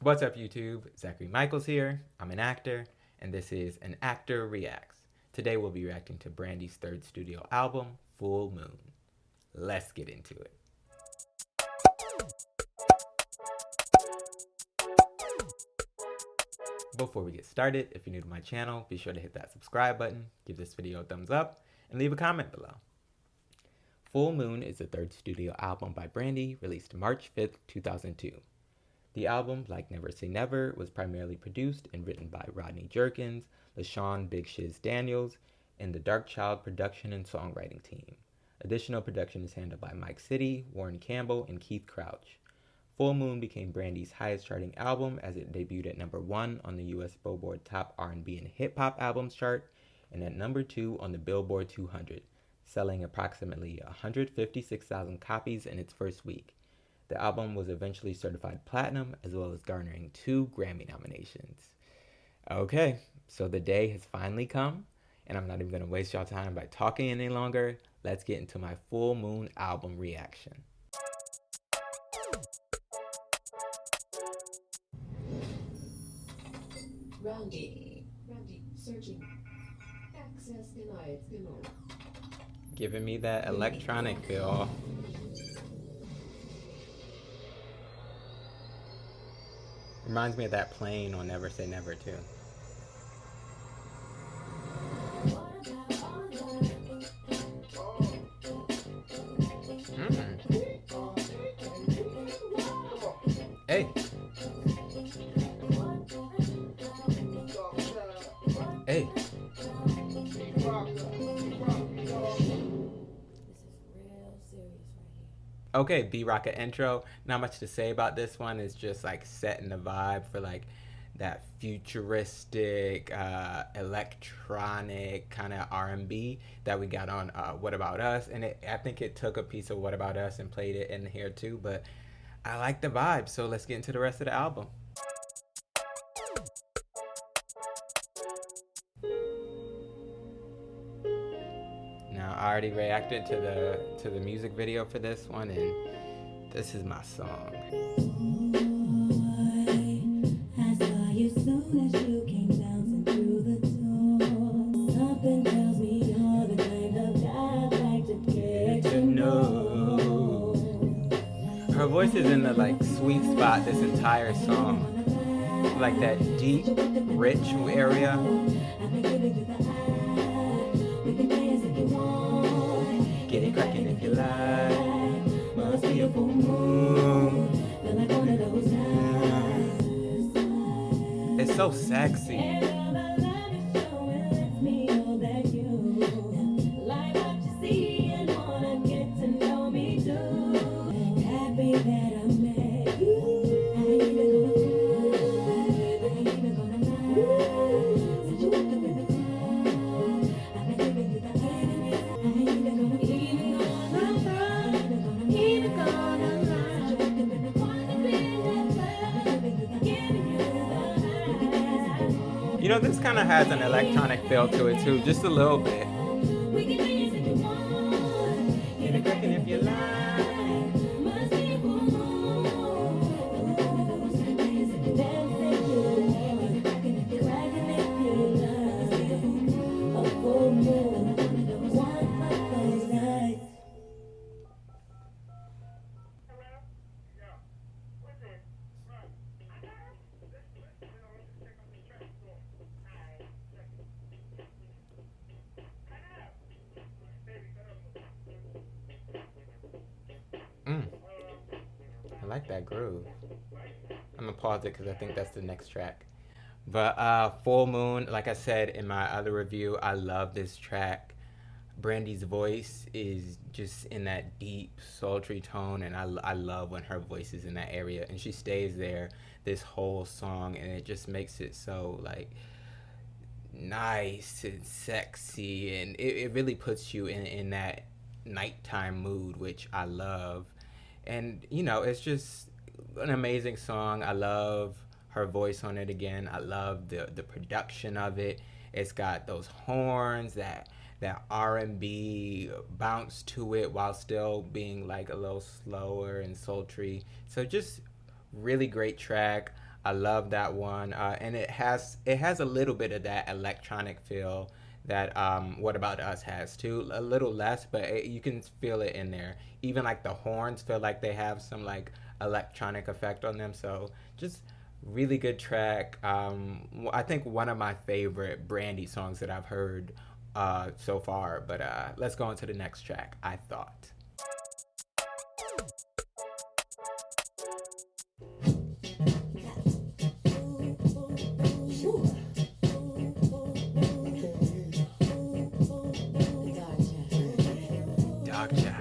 What's up, YouTube? Zachary Michaels here. I'm an actor, and this is An Actor Reacts. Today we'll be reacting to Brandy's third studio album, Full Moon. Let's get into it. Before we get started, if you're new to my channel, be sure to hit that subscribe button, give this video a thumbs up, and leave a comment below. Full Moon is the third studio album by Brandy, released March 5th, 2002. The album, like Never Say Never, was primarily produced and written by Rodney Jerkins, LaShawn Big Shizz Daniels, and the Darkchild production and songwriting team. Additional production is handled by Mike City, Warryn Campbell, and Keith Crouch. Full Moon became Brandy's highest charting album as it debuted at number 1 on the US Billboard Top R&B and Hip Hop Albums chart and at number 2 on the Billboard 200, selling approximately 156,000 copies in its first week. The album was eventually certified platinum, as well as garnering 2 Grammy nominations. Okay, so the day has finally come, and I'm not even going to waste y'all time by talking any longer. Let's get into my Full Moon album reaction. Brandy, searching. Access denied. Giving me that electronic feel. Reminds me of that plane on Never Say Never, too. Hey. Hey. Okay, Rocka Intro. Not much to say about this one. It's just like setting the vibe for like that futuristic, electronic kind of R&B that we got on What About Us. And I think it took a piece of What About Us and played it in here too. But I like the vibe, so let's get into the rest of the album. Now, I already reacted to the music video for this one, and this is my song. I saw you soon as you came bouncing through the door. Something tells me you're the kind of guy I'd like to get to know. Her voice is in the like sweet spot this entire song, like that deep, rich area. Get it cracking if you like. Must be a full moon. Like one of those nights. It's so sexy. You know, this kind of has an electronic feel to it too, just a little bit. Get it cracking if you like. I like that groove. I'm gonna pause it because I think that's the next track. But Full Moon, like I said in my other review, I love this track. Brandy's voice is just in that deep, sultry tone, and I love when her voice is in that area, and she stays there this whole song, and it just makes it so like nice and sexy, and it really puts you in that nighttime mood, which I love. And you know, it's just an amazing song. I love her voice on it again. I love the production of it. It's got those horns, that R&B bounce to it while still being like a little slower and sultry. So just really great track. I love that one, and it has a little bit of that electronic feel that What About Us has too. A little less, but you can feel it in there. Even like the horns feel like they have some like electronic effect on them. So just really good track. I think one of my favorite Brandy songs that I've heard so far. But let's go on to the next track. I Thought. Darkchild.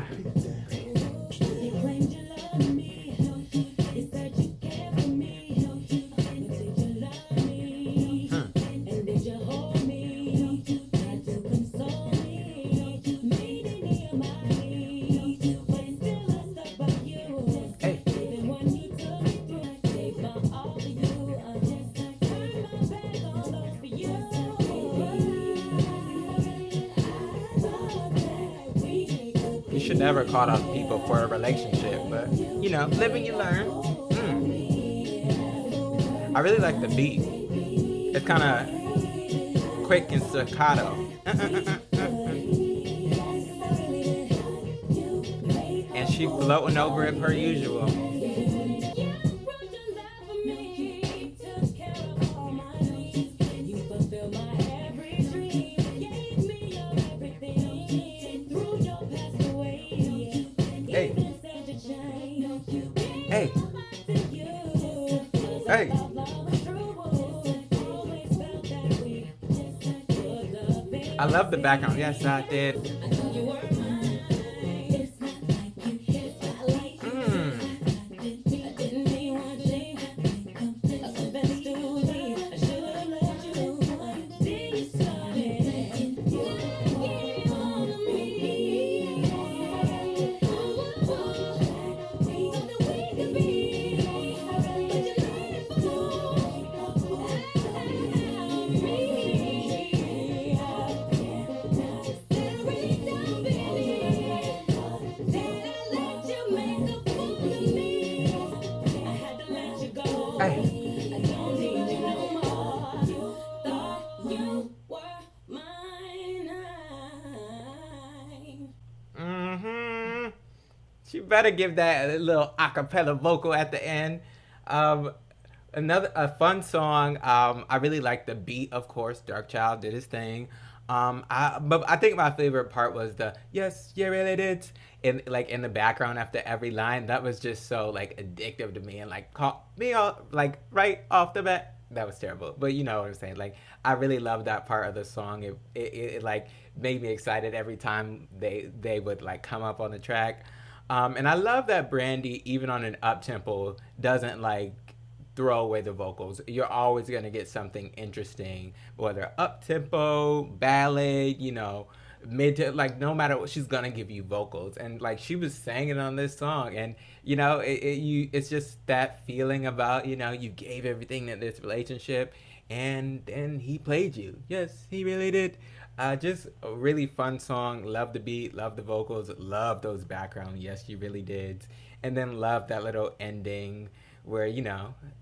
You should never call out people for a relationship, but you know, live and you learn. I really like the beat. It's kind of quick and staccato. And she floating over it per usual. Hey. Hey. Hey. I love the background. Yes, I did. You better give that a little acapella vocal at the end. Another a fun song. I really like the beat, of course. Darkchild did his thing. But I think my favorite part was the "Yes, you really did," in like in the background after every line. That was just so like addictive to me and like caught me off like right off the bat. That was terrible, but you know what I'm saying. Like I really love that part of the song. It like made me excited every time they would like come up on the track. And I love that Brandy, even on an up tempo, doesn't like throw away the vocals. You're always gonna get something interesting, whether up tempo, ballad, you know, mid to like no matter what, she's gonna give you vocals. And like she was singing on this song, and you know, it's just that feeling about you gave everything in this relationship, and then he played you. Yes, he really did. Just a really fun song. Love the beat, love the vocals, love those background. Yes, you really did. And then love that little ending where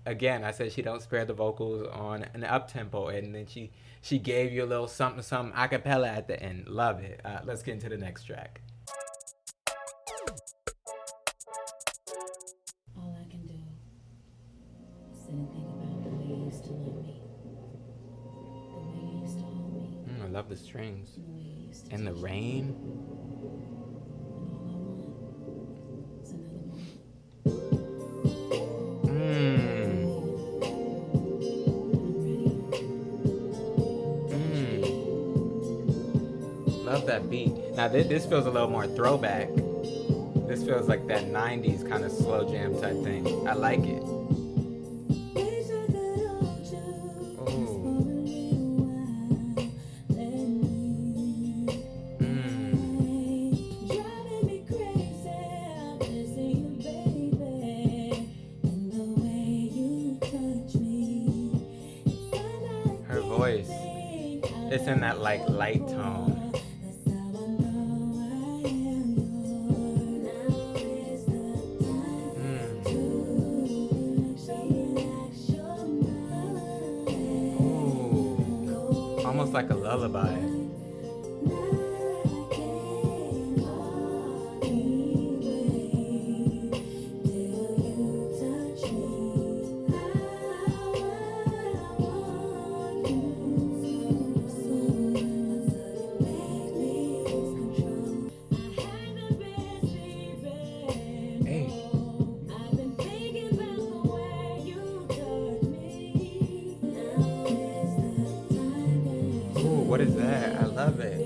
again, I said she don't spare the vocals on an up tempo, and then she gave you a little something something a cappella at the end. Love it. Let's get into the next track. All I can do is sit and think about the way you used to love me, the way you used to hold me, I love the strings the way you used to and the touch me. rain. And all I want is another moment. Love that beat. Now this feels a little more throwback. This feels like that 90s kind of slow jam type thing. I like it. Her voice, it's in that like light tone. almost like a lullaby. What is that? I love it.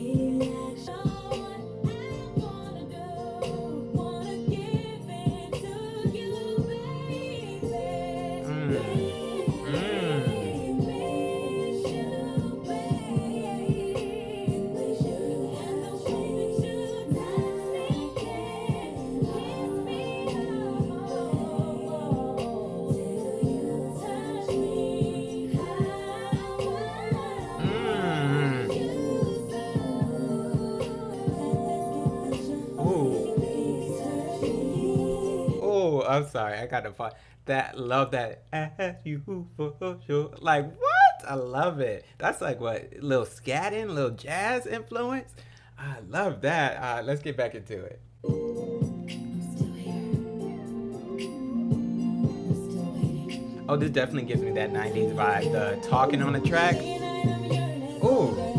I'm sorry, I gotta find that. Love that. Ask you for sure. Like what? I love it. That's like what, little scatting, little jazz influence. I love that. Let's get back into it. Oh, this definitely gives me that 90s vibe. The talking on the track. Ooh.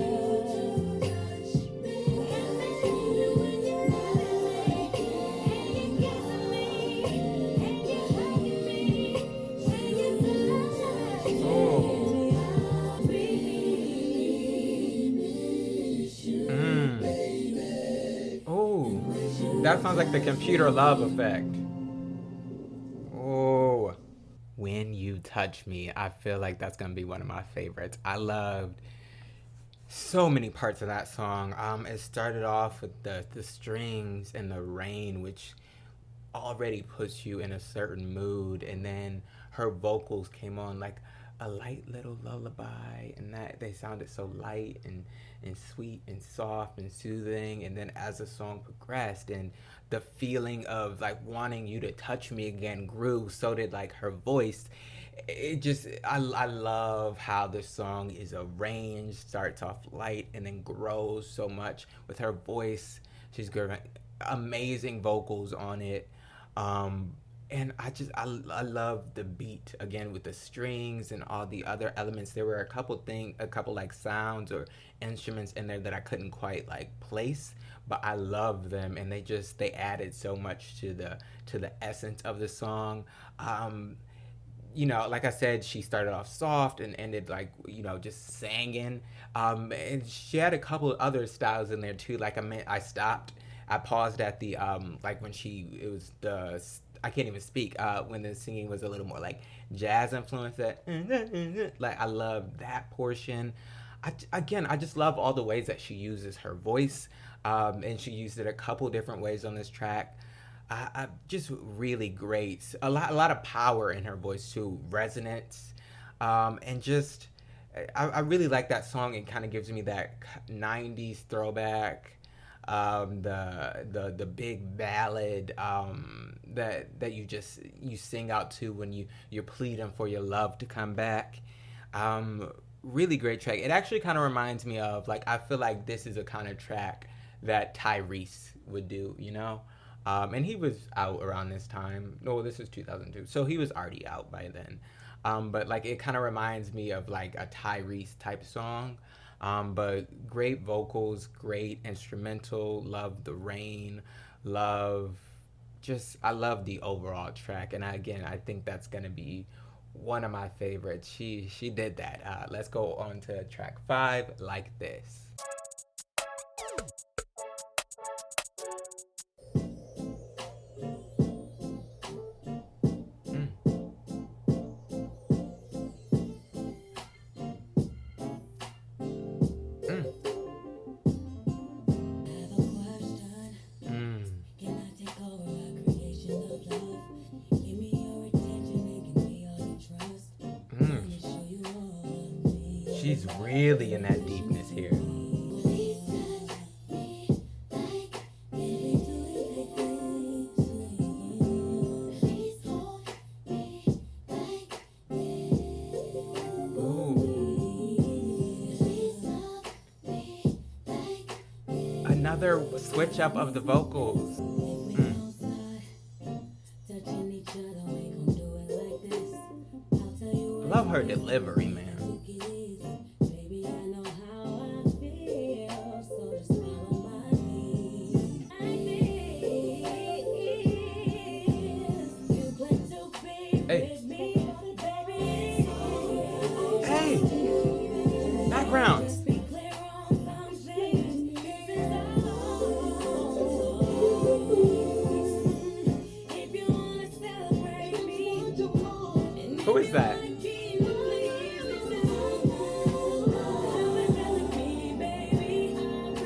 That sounds like the Computer Love Effect. Oh, When You Touch Me. I feel like that's gonna be one of my favorites. I loved so many parts of that song. It started off with the strings and the rain, which already puts you in a certain mood, and then her vocals came on like a light little lullaby, and that they sounded so light and sweet and soft and soothing. And then as the song progressed and the feeling of like wanting you to touch me again grew, so did like her voice. It just, I love how the song is arranged, starts off light and then grows so much with her voice. She's got amazing vocals on it. And I love the beat again with the strings and all the other elements. There were a couple like sounds or instruments in there that I couldn't quite like place, but I love them, and they added so much to the essence of the song. Like I said, she started off soft and ended like, just singing. And she had a couple of other styles in there too. Like I paused at the like when I can't even speak when the singing was a little more like jazz influence. That like I love that portion. I just love all the ways that she uses her voice, and she used it a couple different ways on this track. I just really great. A lot of power in her voice too, resonance, and just I really like that song. It kind of gives me that '90s throwback. The big ballad that you sing out to when you're pleading for your love to come back. Really great track. It actually kind of reminds me of, like, I feel like this is a kind of track that Tyrese would do, and he was out around this time. No, this is 2002, so he was already out by then. But like it kind of reminds me of like a Tyrese type song. But great vocals, great instrumental, love the rain, I love the overall track. And I think that's gonna be one of my favorites. She did that. Let's go on to track 5, Like This. She's really in that deepness here. another switch up of the vocals. Love her delivery, man. Hey. Hey. Backgrounds. Who is that?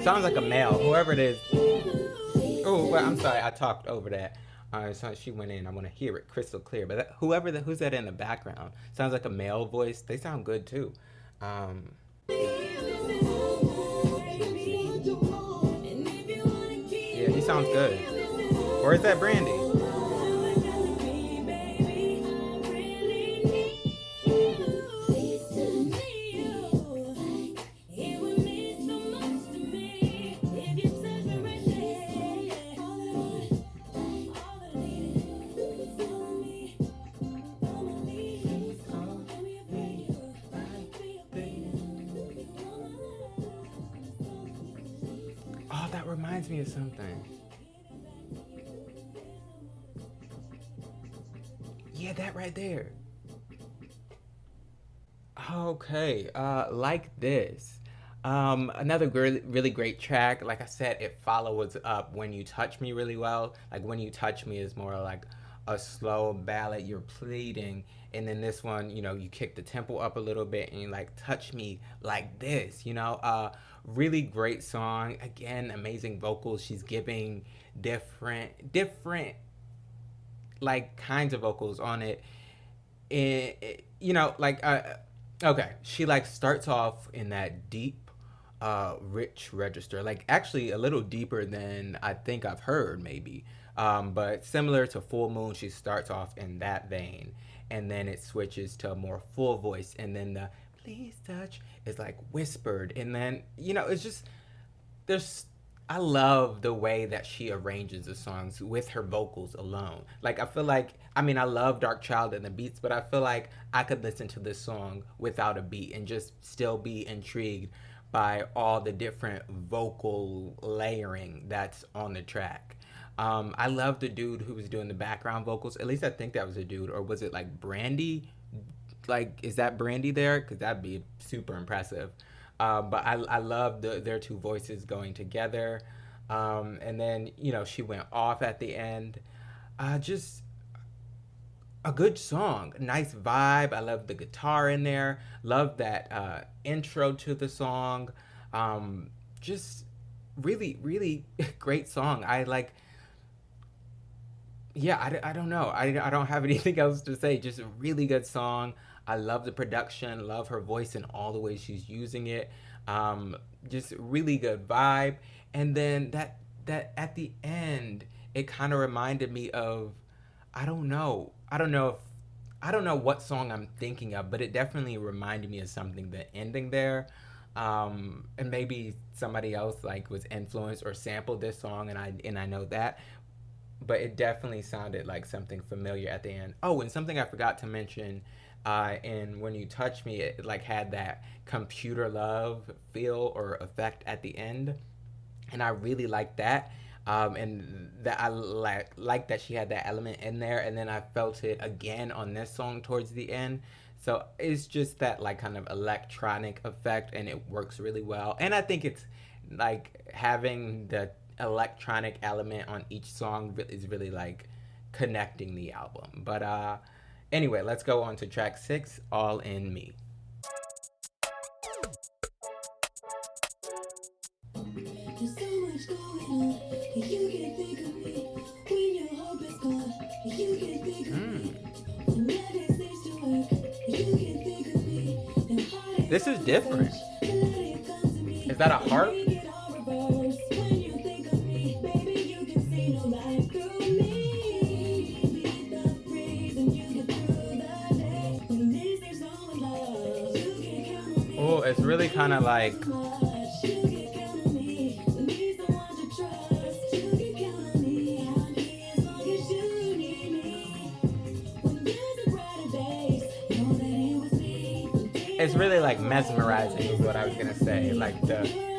Sounds like a male, whoever it is. Oh, well, I'm sorry, I talked over that. So she went in. I want to hear it crystal clear. But who's that in the background? Sounds like a male voice. They sound good too. Yeah, he sounds good. Or is that Brandy? Oh, that reminds me of something. Yeah, that right there. Okay, like this. Another really great track. Like I said, it follows up When You Touch Me really well. Like When You Touch Me is more like a slow ballad. You're pleading, and then this one, you know, you kick the tempo up a little bit, and you like touch me like this. You know, really great song. Again, amazing vocals. She's giving different like kinds of vocals on it. You know, like okay, she like starts off in that deep rich register, like actually a little deeper than I think I've heard maybe, but similar to Full Moon, she starts off in that vein, and then it switches to a more full voice, and then the please touch is like whispered, and then, you know, it's just, I love the way that she arranges the songs with her vocals alone. Like, I feel like, I mean, I love Darkchild and the beats, but I feel like I could listen to this song without a beat and just still be intrigued by all the different vocal layering that's on the track. I love the dude who was doing the background vocals. At least I think that was a dude. Or was it like Brandy? Like, is that Brandy there? Because that'd be super impressive. But I love their two voices going together. And then, you know, she went off at the end. Just a good song. Nice vibe. I love the guitar in there. Love that intro to the song. Just really, really great song. I like... Yeah, I don't know. I don't have anything else to say. Just a really good song. I love the production, love her voice and all the ways she's using it. Just really good vibe. And then that at the end, it kind of reminded me of, I don't know what song I'm thinking of, but it definitely reminded me of something, the ending there. And maybe somebody else like was influenced or sampled this song, and I know that. But it definitely sounded like something familiar at the end. Oh, and something I forgot to mention, and When You Touch Me, it like had that computer love feel or effect at the end, and I really liked that. And that I like that she had that element in there, and then I felt it again on this song towards the end. So it's just that like kind of electronic effect, and it works really well. And I think it's like having the electronic element on each song is really like connecting the album. But anyway, let's go on to track 6, All In Me. There's so much going on, and you can think of me when your hope is gone. You can think of me when nothing seems to work. You can think of me. This is different. Is that a harp? Oh, it's really kind of like... it's really like mesmerizing is what I was gonna say. Like the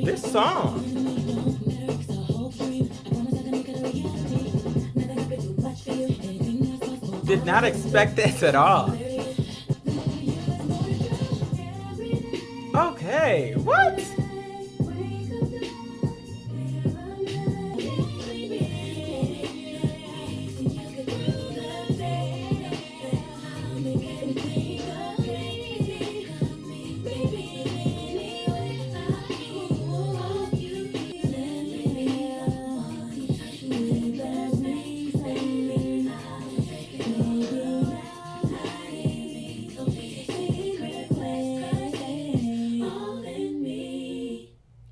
this song. Did not expect this at all. Okay, what?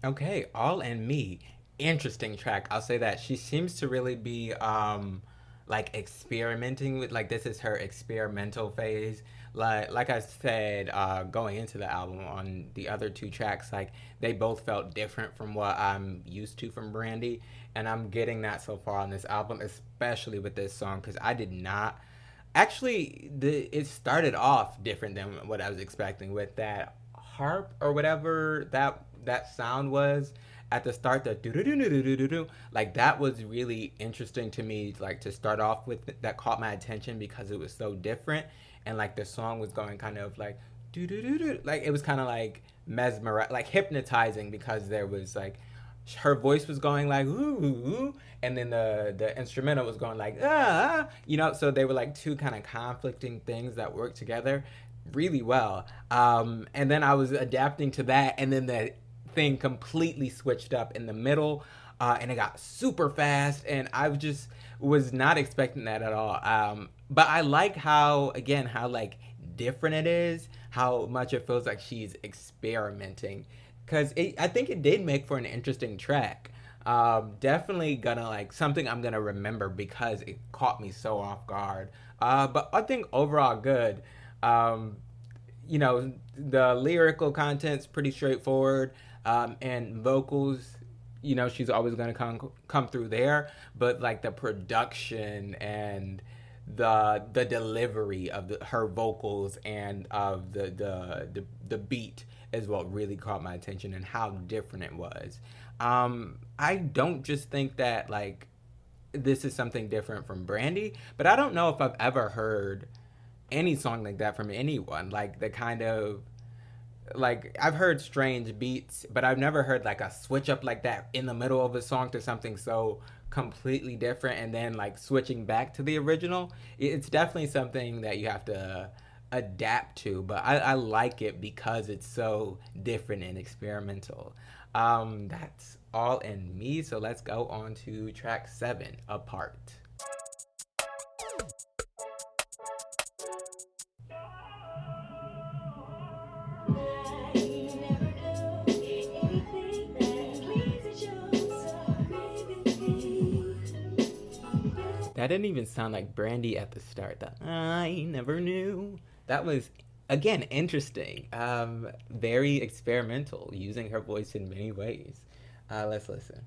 Okay, All in Me. Interesting track. I'll say that. She seems to really be like experimenting with, like, this is her experimental phase. Like I said, going into the album on the other two tracks, like they both felt different from what I'm used to from Brandy, and I'm getting that so far on this album, especially with this song, because I did not actually it started off different than what I was expecting with that harp or whatever that sound was at the start. The do do do do do do do, like that was really interesting to me, like to start off with. That caught my attention because it was so different, and like the song was going kind of like do do do do, like it was kind of like mesmerizing, like hypnotizing, because there was like her voice was going like ooh, ooh, and then the instrumental was going like ah, you know. So they were like two kind of conflicting things that worked together really well. And then I was adapting to that, and then the thing completely switched up in the middle, and it got super fast, and I just was not expecting that at all. But I like how like different it is, how much it feels like she's experimenting, because I think it did make for an interesting track. Definitely gonna like something I'm gonna remember because it caught me so off guard. But I think overall good. You know, the lyrical content's pretty straightforward, and vocals, you know, she's always going to come through there, but like the production and the delivery of her vocals and of the beat is what really caught my attention, and how different it was. I don't just think that like this is something different from Brandy, but I don't know if I've ever heard any song like that from anyone. Like the kind of, like I've heard strange beats, but I've never heard like a switch up like that in the middle of a song to something so completely different, and then like switching back to the original. It's definitely something that you have to adapt to, but I like it because it's so different and experimental. That's All in Me. So let's go on to track 7, Apart. That didn't even sound like Brandy at the start. That I never knew. That was, again, interesting. Very experimental, using her voice in many ways. Let's listen.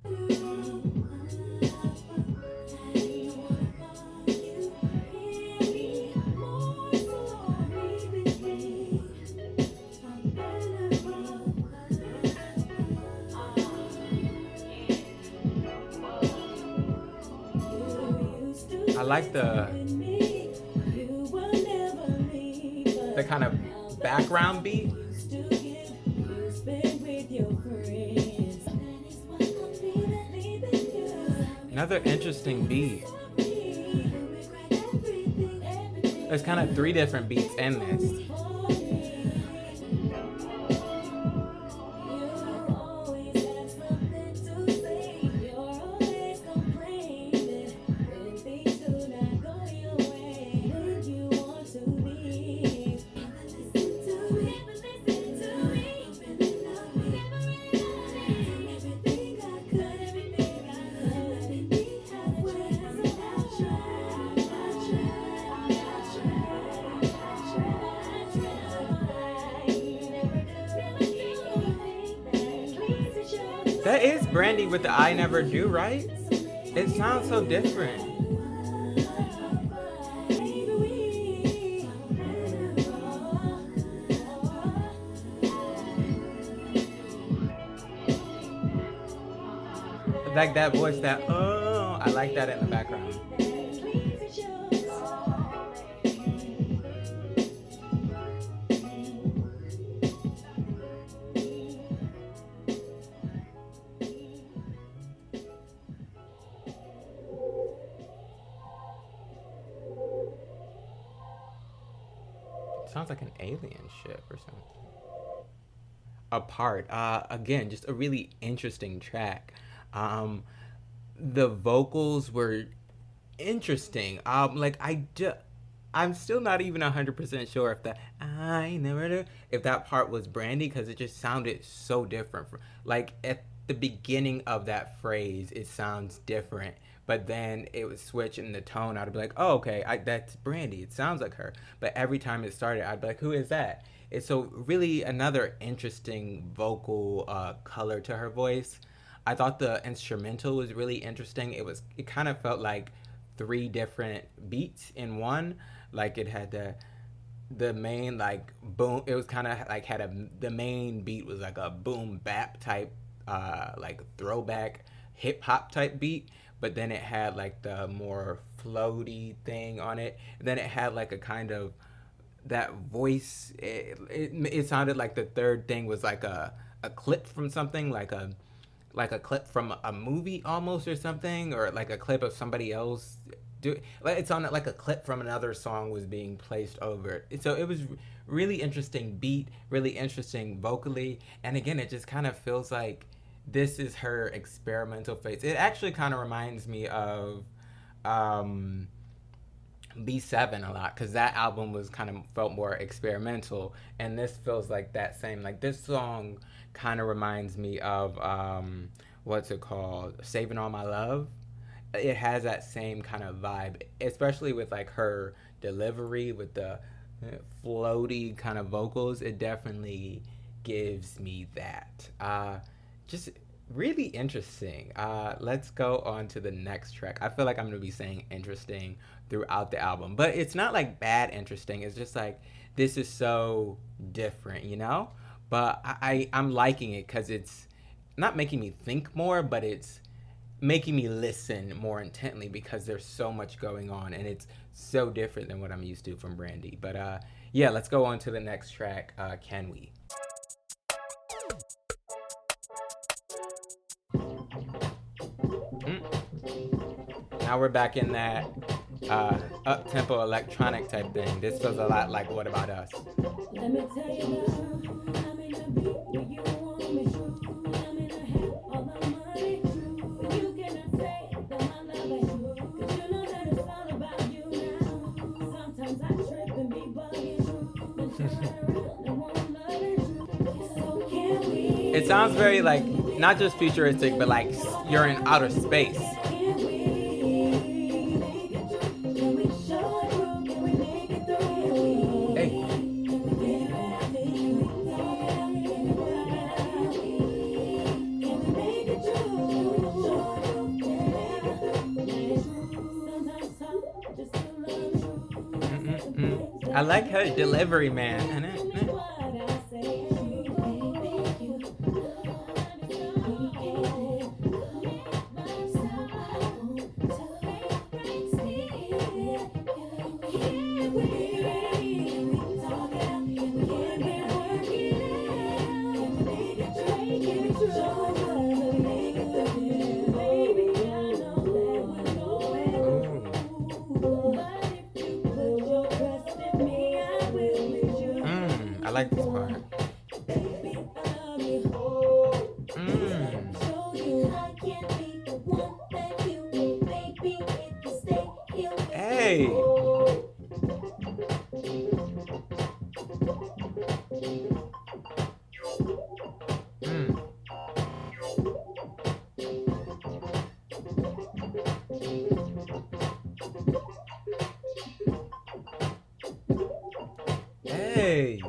I like the kind of background beat. Another interesting beat. There's kind of 3 different beats in this. That is Brandy with the I Never Do, right? It sounds so different. Like that voice, that oh, I like that in the background. Sounds like an alien ship or something. Apart. Again, just a really interesting track. The vocals were interesting. I'm still not even 100% sure if that I never do if that part was Brandy, because it just sounded so different. Like at the beginning of that phrase, it sounds different, but then it would switch in the tone. I'd be like, oh, okay, that's Brandy. It sounds like her. But every time it started, I'd be like, who is that? It's so really another interesting vocal color to her voice. I thought the instrumental was really interesting. It kind of felt like 3 different beats in one. Like it had the main like boom. It was kind of like the main beat was like a boom bap type like throwback hip hop type beat, but then it had like the more floaty thing on it. And then it had like a kind of that voice. It sounded like the third thing was like a clip from something, like a clip from a movie almost or something, or like a clip of somebody else. It sounded like a clip from another song was being placed over it. So it was really interesting beat, really interesting vocally, and again, it just kind of feels like this is her experimental phase. It actually kind of reminds me of B7 a lot, because that album was kind of felt more experimental, and this feels like that same. Like this song kind of reminds me of what's it called, Saving All My Love. It has that same kind of vibe, especially with like her delivery with the floaty kind of vocals. It definitely gives me that. Just really interesting. Let's go on to the next track. I feel like I'm gonna be saying interesting throughout the album, but it's not like bad interesting. It's just like this is so different, you know. But I'm liking it because it's not making me think more, but it's making me listen more intently because there's so much going on and it's so different than what I'm used to from Brandy. But yeah, let's go on to the next track, Can We? Now we're back in that up-tempo electronic type thing. This feels a lot like What About Us. Let me tell you now, I may not be where you want me to. I may not have all the money, but you cannot say that my love ain't true. 'Cause you know that it's all about you now. Sometimes I trip and be bugging, then turn around and won't love it. So can we? It sounds very like not just futuristic, but like you're in outer space. Can we make it through? Can we show it through? Can we make it through? Hey. I like her delivery, man. I like this part. Hey. Hey.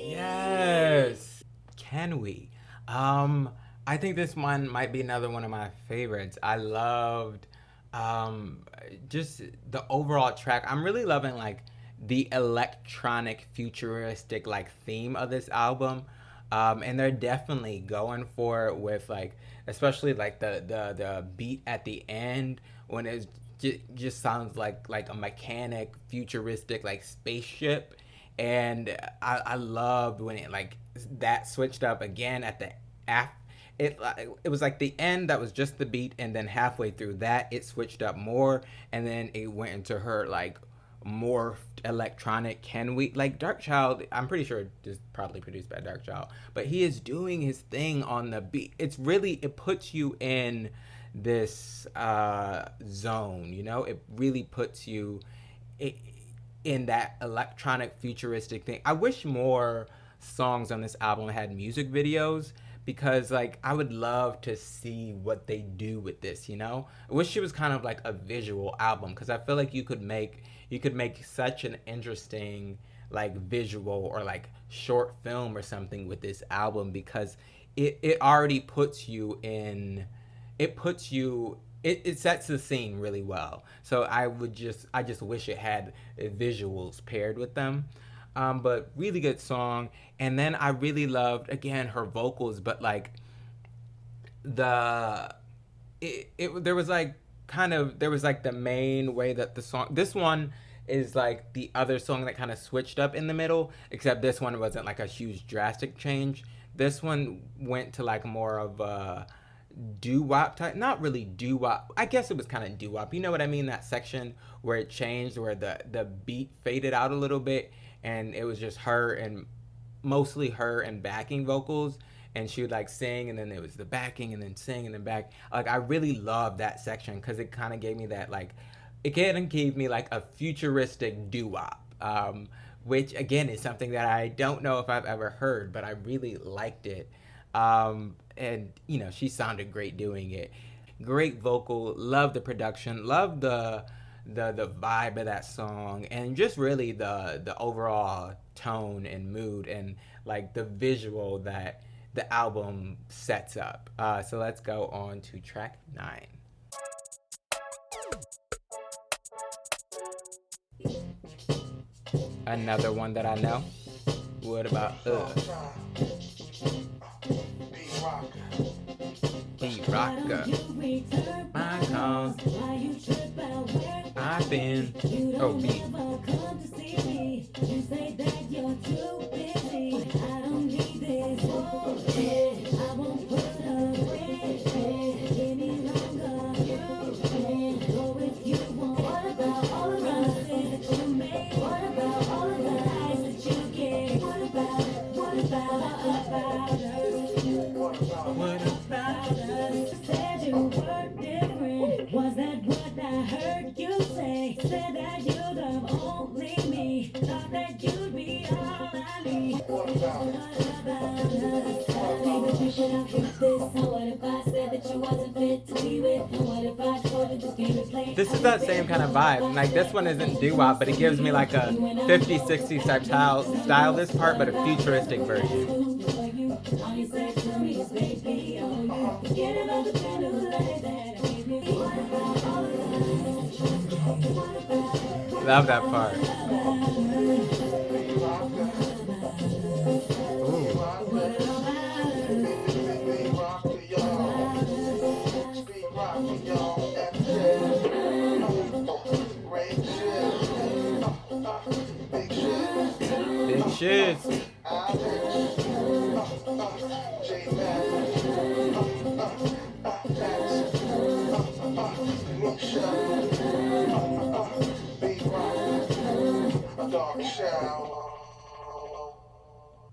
Yes. Can we? I think this one might be another one of my favorites. I loved um just the overall track. I'm really loving like the electronic futuristic like theme of this album. And they're definitely going for it with like especially like the beat at the end when it just sounds like a mechanic futuristic like spaceship. And I loved when it like that switched up again at the af- it was like the end that was just the beat, and then halfway through that it switched up more, and then it went into her like morphed electronic. Can we like Darkchild? I'm pretty sure this is probably produced by Darkchild, but he is doing his thing on the beat. It's really, it puts you in this zone, you know. It really puts you in that electronic futuristic thing. I wish more songs on this album had music videos, because like I would love to see what they do with this, you know? I wish it was kind of like a visual album, because I feel like you could make such an interesting like visual or like short film or something with this album, because it already puts you in, it puts you, it sets the scene really well. So I just wish it had visuals paired with them. But really good song. And then I really loved again her vocals, but like the it there was like kind of, there was like the main way that the song, this one is like the other song that kind of switched up in the middle, except this one wasn't like a huge drastic change. This one went to like more of a doo-wop type, not really doo-wop, I guess it was kind of doo-wop, you know what I mean, that section where it changed, where the beat faded out a little bit, and it was just her and mostly her and backing vocals, and she would like sing, and then it was the backing, and then sing, and then back. Like I really loved that section, because it kind of gave me that like, it kind of gave me like a futuristic doo-wop, which again is something that I don't know if I've ever heard, but I really liked it. And you know, she sounded great doing it. Great vocal, love the production, love the vibe of that song, and just really the overall tone and mood, and like the visual that the album sets up. So let's go on to track 9. Another one that I know. What about Rocka? My calls. I've been. Oh, B. You say that you're too busy. I don't need this. I won't put up any longer. You go if you want. What about all of the promises that you made? What about all of the lies that you gave? What about us? What about us? Said you were different. Was that what I heard you say? Said that you're the only me. Thought that you'd be all I need. What about us? Think that you should have fixed this. And what if I said that you wasn't fit to be with? And what if I told you this game is played? This is that same kind of vibe. Like this one isn't doo-wop, but it gives me like a 50s, 60s type style this part, but a futuristic version. Love that part. Ooh. Big Shizz.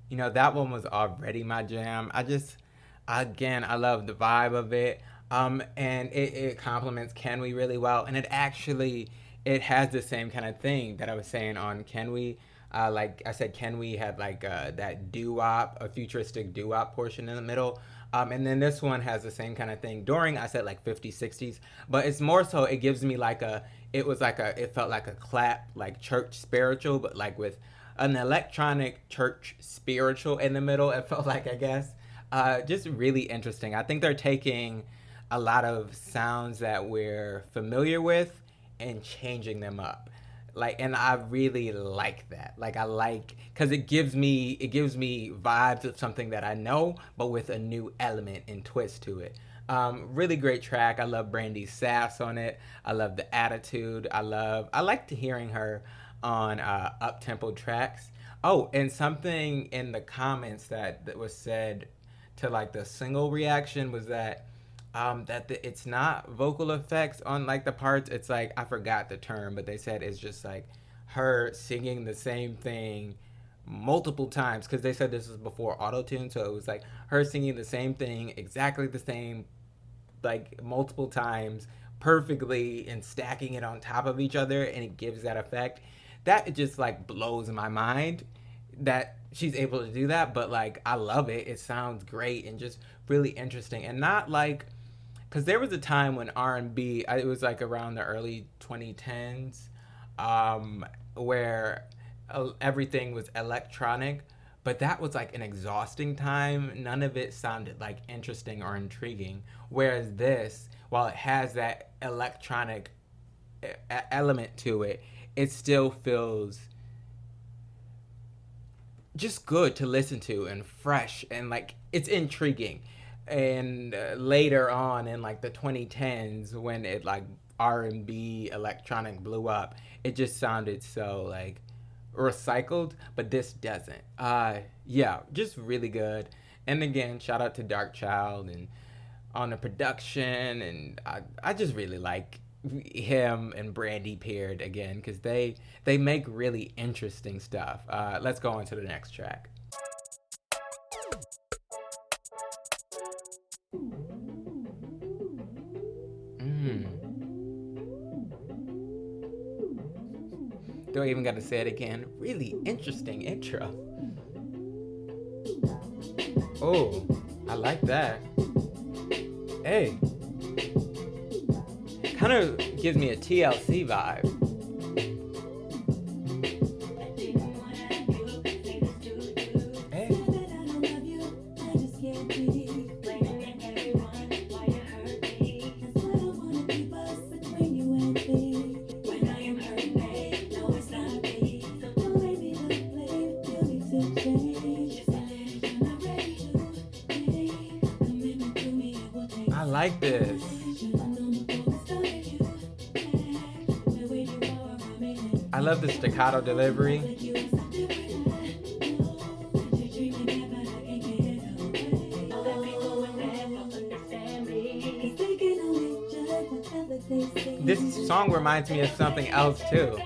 You know, that one was already my jam. I love the vibe of it. And it complements Can We really well. And it has the same kind of thing that I was saying on Can We. Like I said, Can We had like that doo-wop, a futuristic doo-wop portion in the middle. And then this one has the same kind of thing. During, I said like 50s, 60s, but it's more so it gives me like it felt like a clap, like church spiritual, but like with an electronic church spiritual in the middle. It felt like, I guess, just really interesting. I think they're taking a lot of sounds that we're familiar with and changing them up. Like, and I really like that. Like, I like, because it gives me vibes of something that I know, but with a new element and twist to it. Really great track. I love Brandy's sass on it. I love the attitude. I like hearing her on up tempo tracks. Oh, and something in the comments that was said to like the single reaction was that it's not vocal effects on like the parts. It's like, I forgot the term, but they said it's just like her singing the same thing multiple times, because they said this was before auto-tune, so it was like her singing the same thing exactly the same, like multiple times perfectly, and stacking it on top of each other, and it gives that effect. That just like blows my mind that she's able to do that, but like I love it. It sounds great and just really interesting, and not like, because there was a time when R&B, it was like around the early 2010s, where everything was electronic, but that was like an exhausting time. None of it sounded like interesting or intriguing. Whereas this, while it has that electronic element to it, it still feels just good to listen to and fresh, and like it's intriguing. And later on in like the 2010s, when it like R&B electronic blew up, it just sounded so like recycled, but this doesn't. Yeah, just really good. And again, shout out to Darkchild and on the production, and I just really like him and Brandy paired again, because they make really interesting stuff. Let's go on to the next track. Don't even got to say it again. Really interesting intro. Oh, I like that. Hey. Kind of gives me a TLC vibe. Hey. I like this. I love the staccato delivery. This song reminds me of something else too.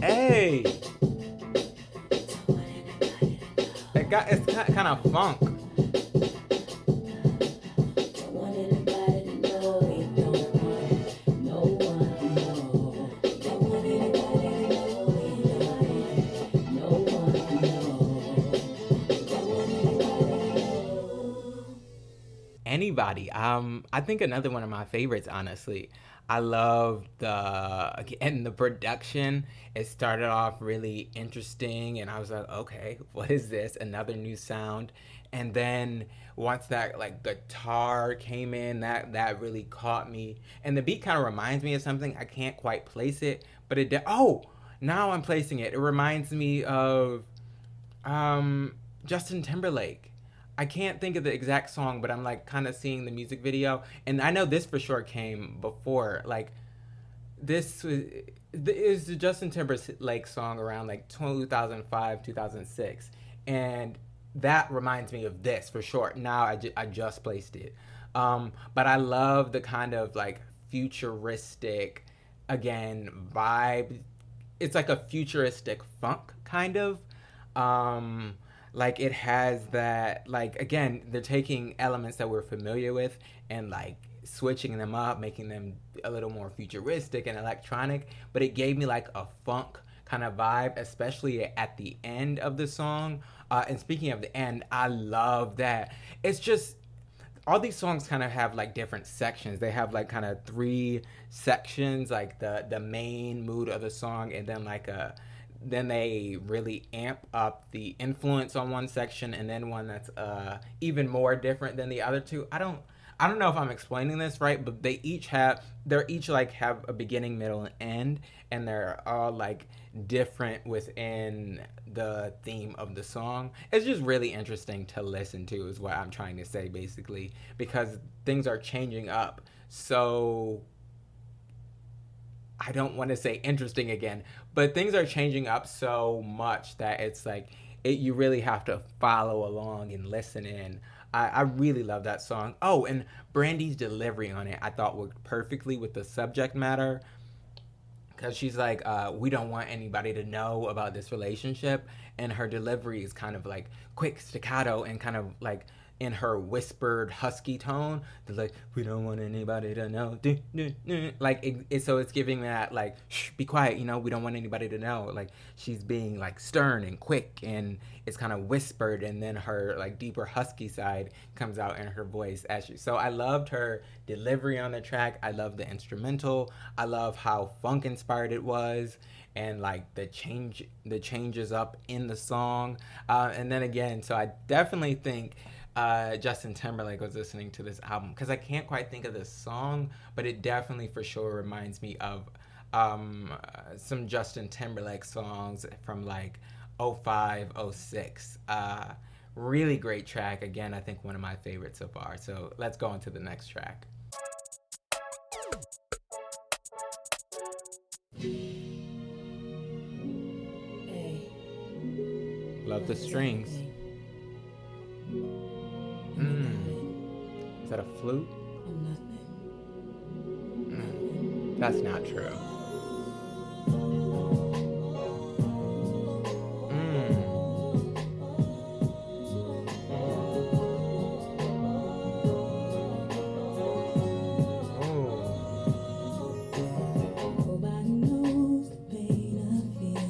Hey, it's kind of funk. anybody. I think another one of my favorites, honestly. I love the production. It started off really interesting, and I was like, okay, what is this? Another new sound. And then once that like guitar came in, that really caught me. And the beat kind of reminds me of something. I can't quite place it, but now I'm placing it. It reminds me of Justin Timberlake. I can't think of the exact song, but I'm like kind of seeing the music video, and I know this for sure came before. Like this is the Justin Timberlake song around like 2005, 2006, and that reminds me of this for sure. Now I just placed it, but I love the kind of like futuristic, again, vibe. It's like a futuristic funk kind of. Like it has that, like, again, they're taking elements that we're familiar with and like switching them up, making them a little more futuristic and electronic, but it gave me like a funk kind of vibe, especially at the end of the song. And speaking of the end, I love that. It's just, all these songs kind of have like different sections. They have like kind of 3 sections, like the main mood of the song, and then like then they really amp up the influence on one section, and then one that's even more different than the other two. I don't know if I'm explaining this right, but they're each like have a beginning, middle, and end, and they're all like different within the theme of the song. It's just really interesting to listen to, is what I'm trying to say, basically, because things are changing up. So I don't want to say interesting again, but things are changing up so much that it's like you really have to follow along and listen in. I really love that song. Oh, and Brandy's delivery on it I thought worked perfectly with the subject matter, because she's like, we don't want anybody to know about this relationship, and her delivery is kind of like quick staccato and kind of like in her whispered husky tone. They're like, we don't want anybody to know, like so it's giving that like, shh, be quiet, we don't want anybody to know. Like she's being like stern and quick, and it's kind of whispered, and then her like deeper husky side comes out in her voice so I loved her delivery on the track. I love the instrumental. I love how funk inspired it was, and like the changes up in the song, and then again, so I definitely think Justin Timberlake was listening to this album, because I can't quite think of this song, but it definitely for sure reminds me of some Justin Timberlake songs from like 05, 06. Really great track. Again, I think one of my favorites so far. So let's go on to the next track. Love the strings. Is that a flute? That's not true. Nobody knows the pain I feel.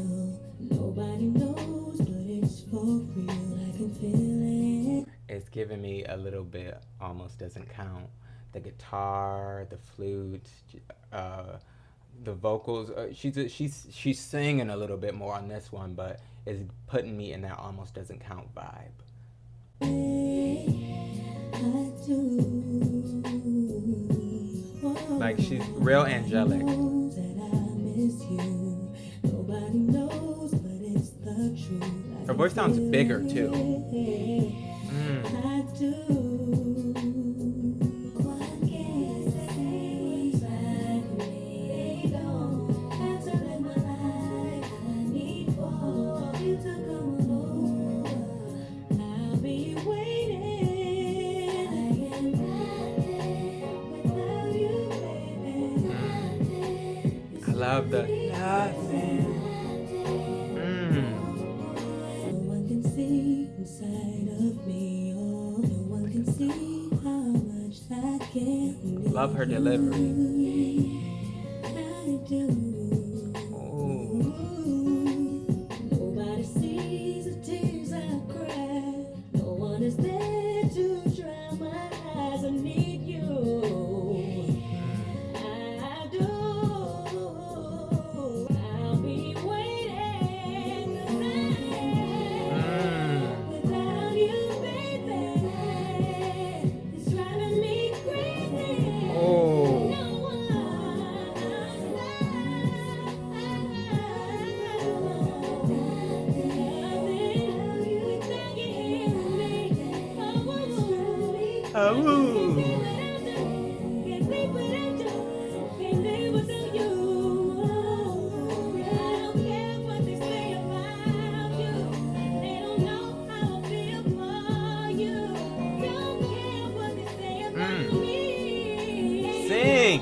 Nobody knows, but it's for real. I can feel it. It's giving me a little bit, almost doesn't count. The guitar, the flute, the vocals. She's singing a little bit more on this one, but it's putting me in that almost doesn't count vibe. Like she's real angelic. Her voice sounds bigger too. I love the nothing. No one can see inside of me. Oh, no one can see how much I can. Love her delivery. I do. Nobody sees the tears I cry. No one is there to dry my eyes. I need Oh. Sing.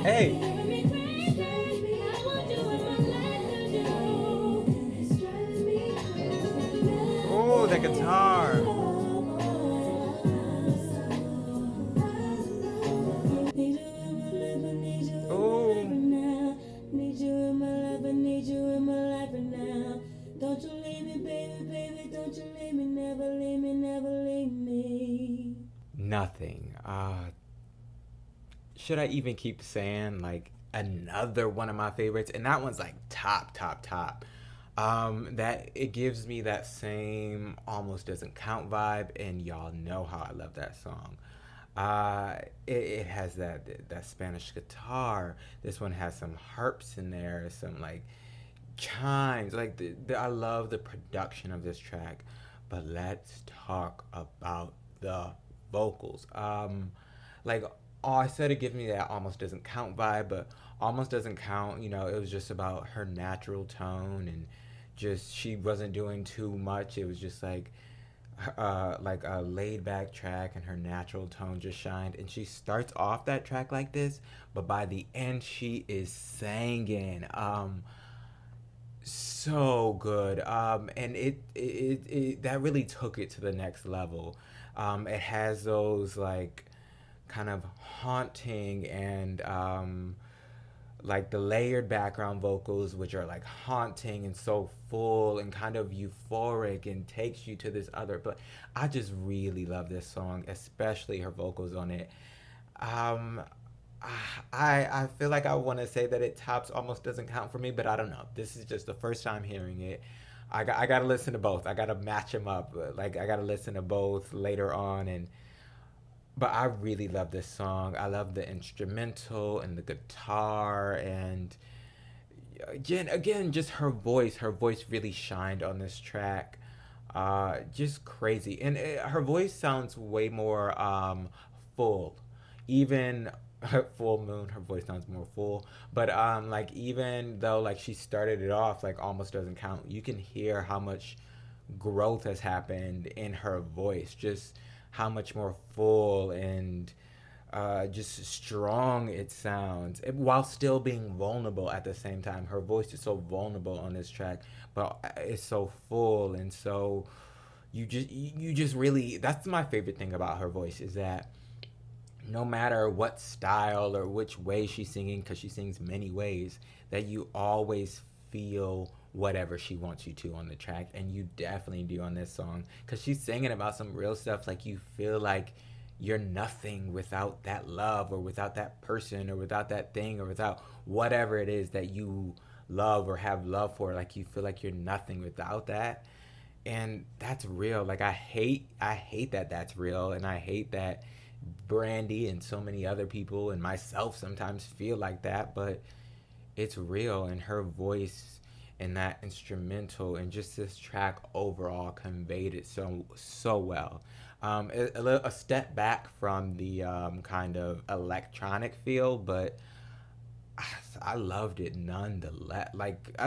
Hey. Oh, that guitar. Oh. Need you in my life, I need you in my life right now. Don't you leave me, baby, baby, don't you leave me, never leave me, never leave me. Nothing. Should I even keep saying like another one of my favorites? And that one's like top. That it gives me that same almost doesn't count vibe, and y'all know how I love that song. It has that Spanish guitar. This one has some harps in there, some like chimes. Like I love the production of this track. But let's talk about the vocals. Like I said, it gives me that almost doesn't count vibe, but almost doesn't count. You know, it was just about her natural tone, and just she wasn't doing too much. It was just like a laid back track, and her natural tone just shined. And she starts off that track like this, but by the end she is singing. So good. And it that really took it to the next level. It has those like kind of haunting and like the layered background vocals, which are like haunting and so full and kind of euphoric and takes you to this other. But I just really love this song, especially her vocals on it. Um, I feel like I want to say that it tops almost doesn't count for me, but I don't know. This is just the first time hearing it. I got to listen to both. I got to match them up. Like I got to listen to both later on, and but I really love this song. I love the instrumental and the guitar, and again, just her voice. Her voice really shined on this track. Just crazy, and her voice sounds way more full. Even full moon, her voice sounds more full. But like even though like she started it off like almost doesn't count, you can hear how much growth has happened in her voice. Just how much more full and just strong it sounds, while still being vulnerable at the same time. Her voice is so vulnerable on this track, but it's so full, and so you just really, that's my favorite thing about her voice, is that no matter what style or which way she's singing, because she sings many ways, that you always feel whatever she wants you to on the track, and you definitely do on this song, because she's singing about some real stuff. Like you feel like you're nothing without that love, or without that person, or without that thing, or without whatever it is that you love or have love for. Like you feel like you're nothing without that, and that's real. Like I hate that that's real, and I hate that Brandy and so many other people and myself sometimes feel like that, but it's real. And her voice and that instrumental and just this track overall conveyed it so well. A step back from the kind of electronic feel, but I loved it nonetheless.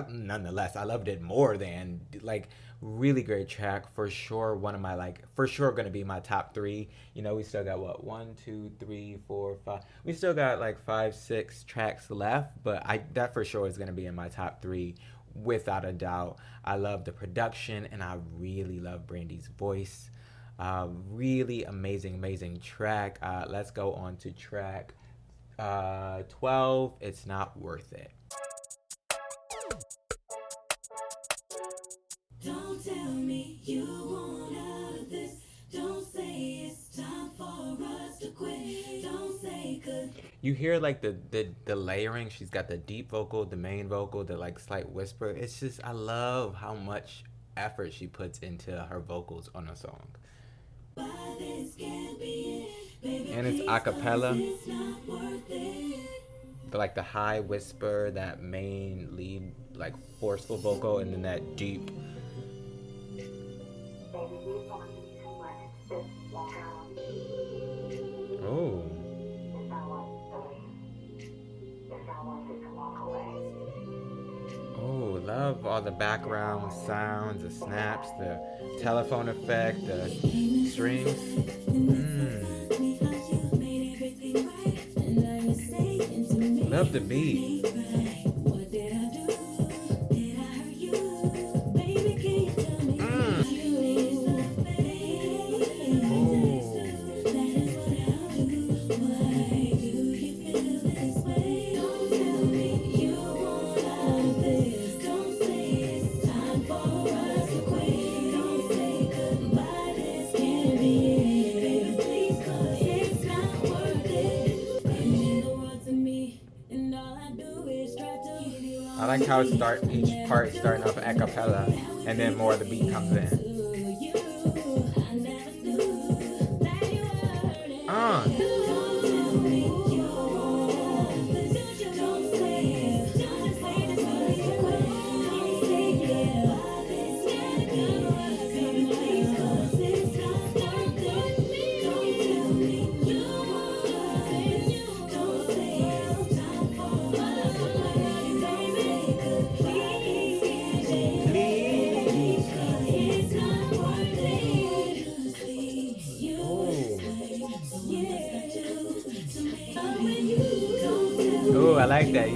Nonetheless, I loved it more than like. Really great track for sure. One of my for sure gonna be my top three. You know, we still got what 1, 2, 3, 4, 5. We still got like 5, 6 tracks left, but that for sure is gonna be in my top three without a doubt. I love the production, and I really love Brandy's voice. Really amazing track. Let's go on to track 12. It's Not Worth It. Don't tell me you want out of this. Don't say it's time for us to quit. Don't say could. You hear like the layering. She's got the deep vocal, the main vocal, the like slight whisper. It's just, I love how much effort she puts into her vocals on a song. And it's a cappella. Like the high whisper, that main lead, like forceful vocal, and then that deep. Oh. Oh, love all the background sounds, the snaps, the telephone effect, the strings. Love the beat. I like how each part starting off a cappella and then more of the beat comes in. Oh, I like that.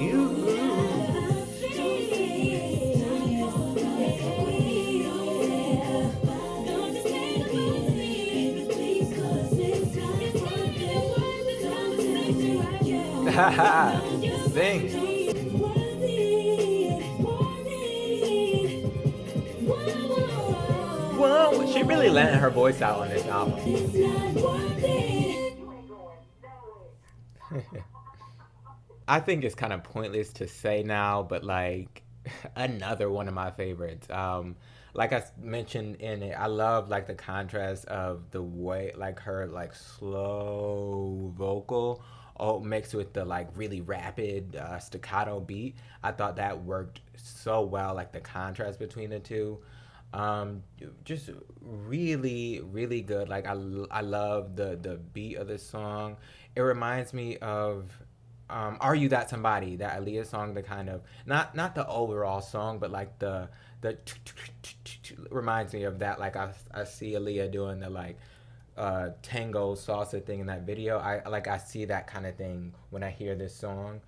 Sing. Whoa, she really letting her voice out on this album. I think it's kind of pointless to say now, but like another one of my favorites. Like I mentioned in it, I love like the contrast of the way like her like slow vocal mixed with the like really rapid staccato beat. I thought that worked so well, like the contrast between the two. Just really, really good. Like I love the beat of this song. It reminds me of "Are You That Somebody," that Aaliyah song. The kind of not the overall song, but like the reminds me of that. Like I see Aaliyah doing the like tango salsa thing in that video. I see that kind of thing when I hear this song.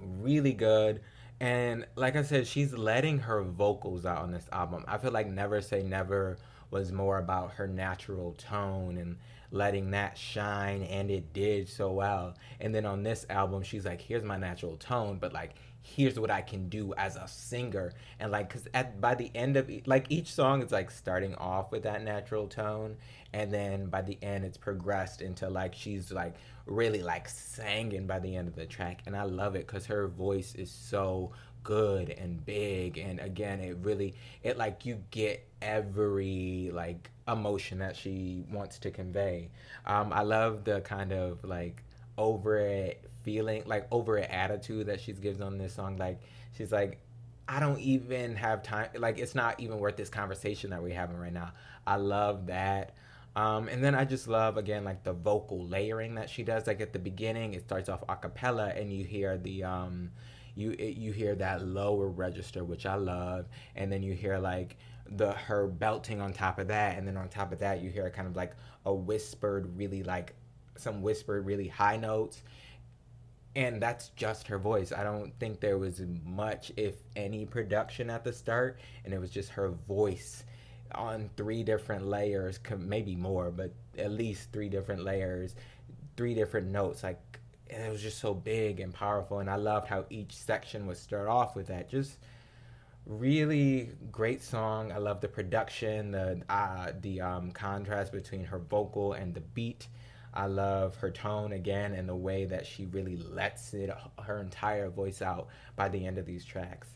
Really good. And like I said, she's letting her vocals out on this album. I feel like Never Say Never was more about her natural tone and letting that shine, and it did so well. And then on this album, she's like, here's my natural tone, but like, here's what I can do as a singer. And like, cause by the end of like each song, it's like starting off with that natural tone, and then by the end, it's progressed into like she's like really like singing by the end of the track. And I love it because her voice is so good and big, and again, it like you get every like emotion that she wants to convey. I love the kind of like over it feeling, like over it attitude that she's gives on this song. Like she's like, I don't even have time, like it's not even worth this conversation that we're having right now. I love that. And then I just love again like the vocal layering that she does. Like at the beginning, it starts off a cappella, and you hear the you hear that lower register, which I love, and then you hear like her belting on top of that, and then on top of that you hear kind of like a whispered, really like some whispered, really high notes, and that's just her voice. I don't think there was much, if any, production at the start, and it was just her voice on 3 different layers, maybe more, but at least 3 different layers, 3 different notes. Like, and it was just so big and powerful, and I loved how each section would start off with that. Just really great song. I love the production, the contrast between her vocal and the beat. I love her tone again, and the way that she really lets her entire voice out by the end of these tracks.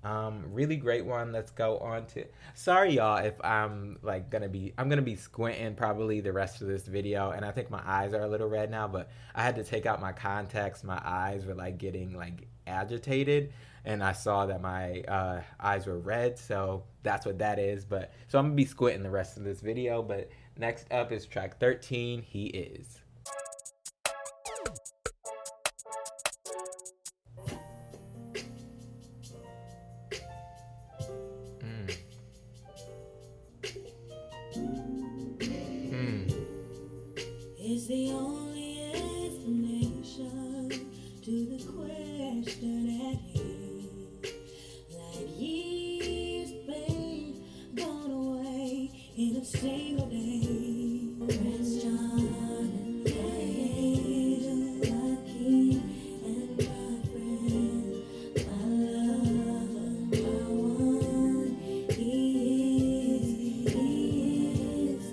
Really great one. Let's go on to. Sorry, y'all, if I'm like I'm gonna be squinting probably the rest of this video, and I think my eyes are a little red now. But I had to take out my contacts. My eyes were like getting like agitated, and I saw that my eyes were red, so that's what that is. But so I'm gonna be squinting the rest of this video. But next up is track 13. He Is. Is the only explanation to the question at hand. Like years of pain gone away in a single day. Prince John and Angel, my king and my friend, my lover, my one. He is.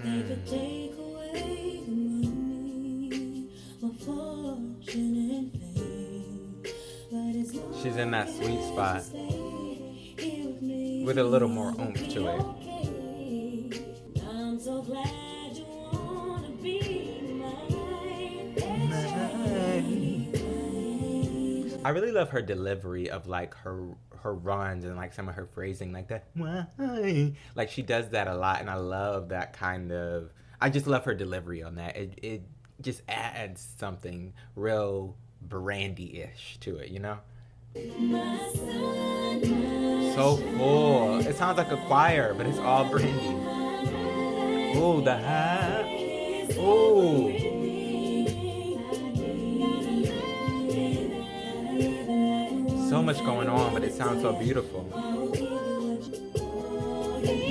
They could take away the money, my fortune and fame, but as long She's in that sweet as spot you stay here with me, with a little more oomph to it. okay. I'm so glad you wanna be mine. I really love her delivery of like her runs and like some of her phrasing like that. Why? Like she does that a lot, and I love that kind of. I just love her delivery on that. It just adds something real Brandy-ish to it, you know? My son, my So full. It sounds like a choir, but it's all Brandy. Ooh, the high. Ooh. So much going on, but it sounds so beautiful. Hey.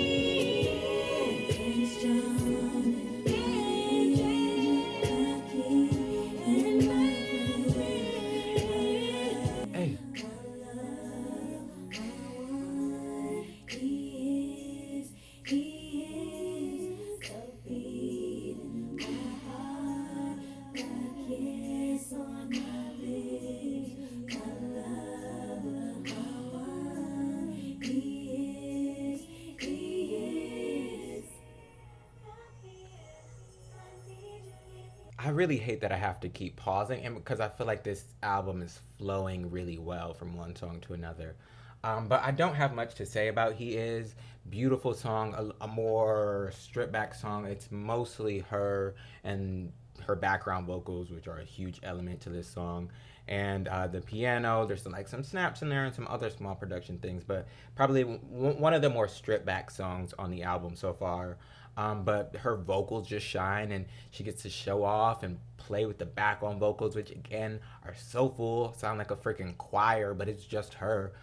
I really hate that I have to keep pausing, and because I feel like this album is flowing really well from one song to another. But I don't have much to say about He Is. Beautiful song, a more stripped back song. It's mostly her and her background vocals, which are a huge element to this song. And the piano, there's some snaps in there and some other small production things, but probably one of the more stripped back songs on the album so far. But her vocals just shine, and she gets to show off and play with the background vocals, which again are so full, sound like a freaking choir, but it's just her.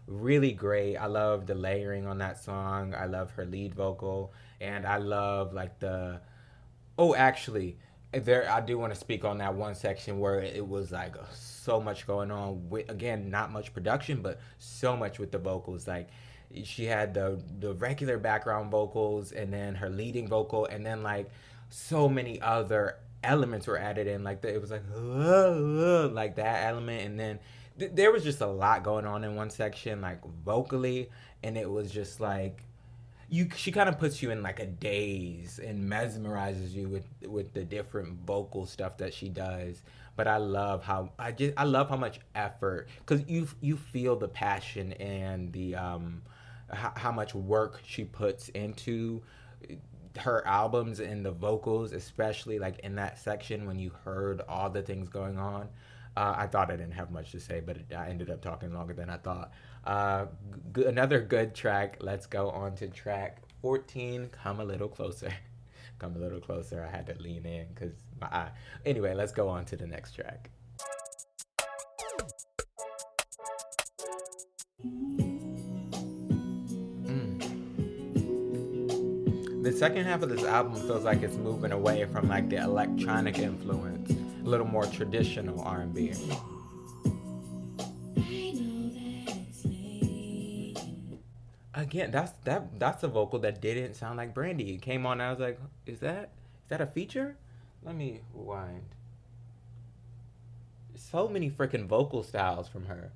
Really great. I love the layering on that song. I love her lead vocal, and I love like the. Oh, actually, there I do want to speak on that one section where it was like so much going on with, again, not much production, but so much with the vocals. Like she had the regular background vocals, and then her leading vocal, and then like so many other elements were added in. Like it was like that element, and then there was just a lot going on in one section, like vocally, and it was just like she kind of puts you in like a daze and mesmerizes you with the different vocal stuff that she does. But I love how I love how much effort, because you feel the passion and the how much work she puts into her albums and the vocals, especially like in that section when you heard all the things going on. I thought I didn't have much to say, but I ended up talking longer than I thought. Another good track. Let's go on to track 14, Come a Little Closer. Come a Little Closer. I had to lean in because my eye. Anyway, let's go on to the next track. The second half of this album feels like it's moving away from like the electronic influence, a little more traditional R&B. Again, that's a vocal that didn't sound like Brandy. It came on, and I was like, is that a feature? Let me rewind. So many freaking vocal styles from her.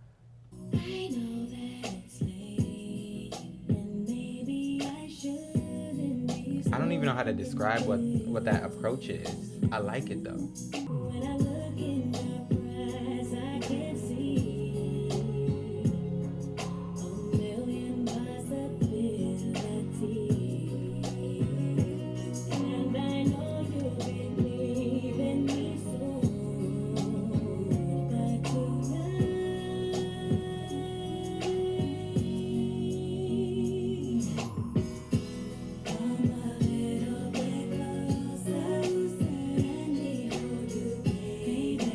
know how to describe what that approach is. I like it though. When I look in your eyes, I can see a million possibilities. And I know you believe in me soon. But tonight, come a little bit closer, and me hold you, baby.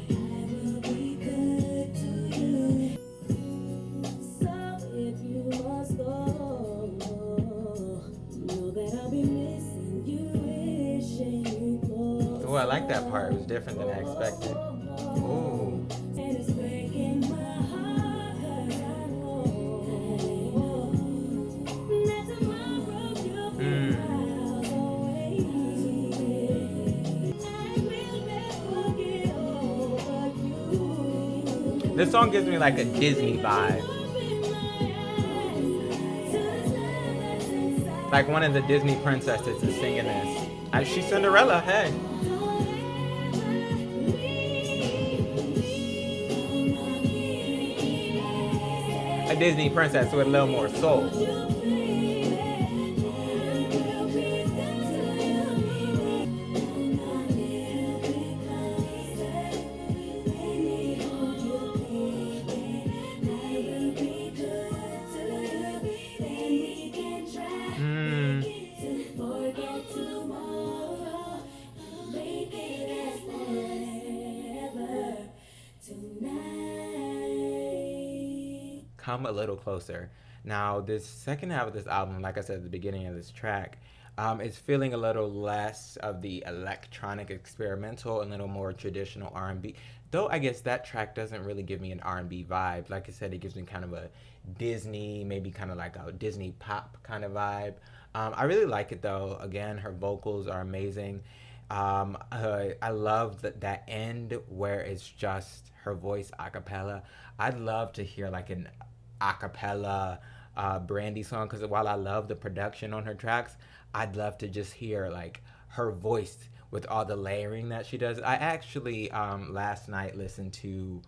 I will be good to you. So if you must go, know that I'll be missing you, wishing you close. Oh, I like that part. It was different than I expected. Ooh. And it's breaking my heart 'cause I know that tomorrow you'll be miles away. I will never get over you. This song gives me like a Disney vibe. Like one of the Disney princesses is singing this. She's Cinderella, hey. A Disney princess with a little more soul. Come a little closer. Now, this second half of this album, like I said at the beginning of this track, is feeling a little less of the electronic experimental and a little more traditional R&B. Though I guess that track doesn't really give me an R&B vibe. Like I said, it gives me kind of a Disney, maybe kind of like a Disney pop kind of vibe. I really like it though. Again, her vocals are amazing. I love that end where it's just her voice a cappella. I'd love to hear like an a cappella Brandy song, because while I love the production on her tracks, I'd love to just hear like her voice with all the layering that she does. I actually last night listened to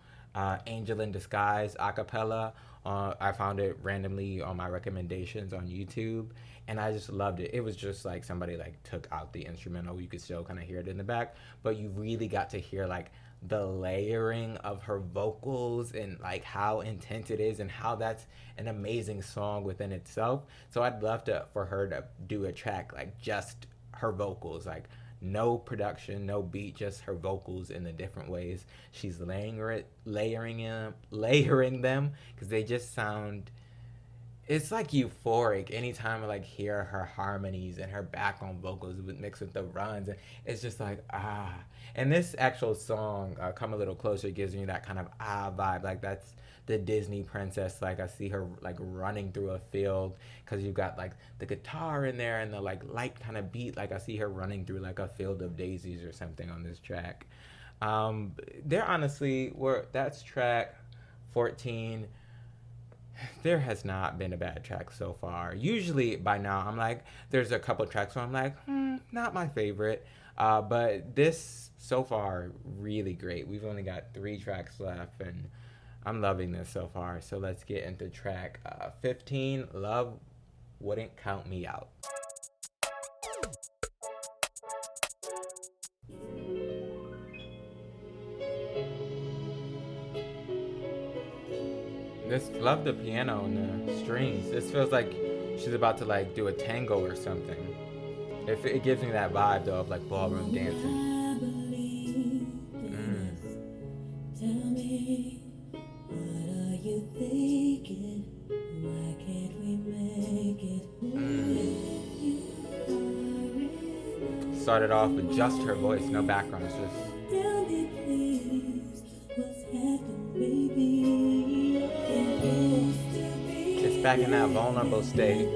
Angel in Disguise a cappella. I found it randomly on my recommendations on YouTube, and I just loved it. It was just like somebody like took out the instrumental. You could still kind of hear it in the back, but you really got to hear like the layering of her vocals and like how intense it is and how that's an amazing song within itself. So I'd love for her to do a track like just her vocals, like no production, no beat, just her vocals in the different ways she's layering them, because they just sound, it's like euphoric anytime I like hear her harmonies and her background vocals mixed with the runs. It's just like and this actual song, Come a Little Closer, gives me that kind of vibe. Like that's the Disney princess. Like I see her like running through a field, because you've got like the guitar in there and the like light kind of beat. Like I see her running through like a field of daisies or something on this track. There honestly that's track 14. There has not been a bad track so far. Usually by now I'm like, there's a couple tracks where I'm like, not my favorite. But this so far, really great. We've only got 3 tracks left, and I'm loving this so far. So let's get into track 15, Love Wouldn't Count Me Out. Love the piano and the strings. This feels like she's about to like do a tango or something. It gives me that vibe though of like ballroom dancing. Tell me, what are you thinking? Why can't we make it? Started off with just her voice, no background. It's just. Tell me please, what's happened, baby? It's back in that vulnerable state.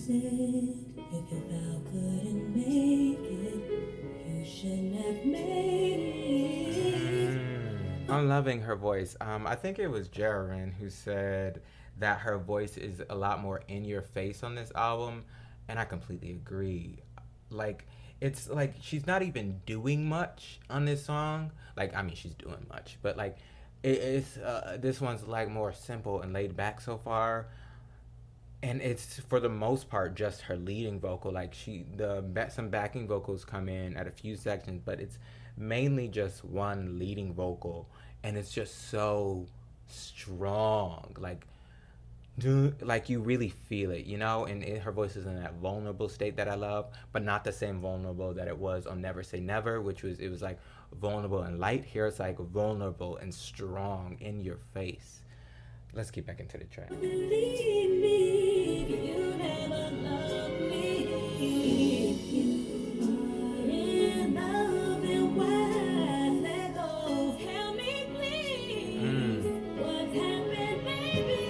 If your vow couldn't make it, loving her voice. I think it was Jaron who said that her voice is a lot more in your face on this album, and I completely agree. Like, it's like she's not even doing much on this song. Like, I mean, she's doing much, but like, it's this one's like more simple and laid back so far, and it's for the most part just her leading vocal. Like some backing vocals come in at a few sections, but it's mainly just one leading vocal, and it's just so strong. Like you really feel it, you know, and her voice is in that vulnerable state that I love, but not the same vulnerable that it was on Never Say Never, which was it was like vulnerable and light. Here it's like vulnerable and strong in your face. Let's get back into the track. Believe me, if you never loved me. If you are in love, then why let go? Tell me, please, what's happened, baby?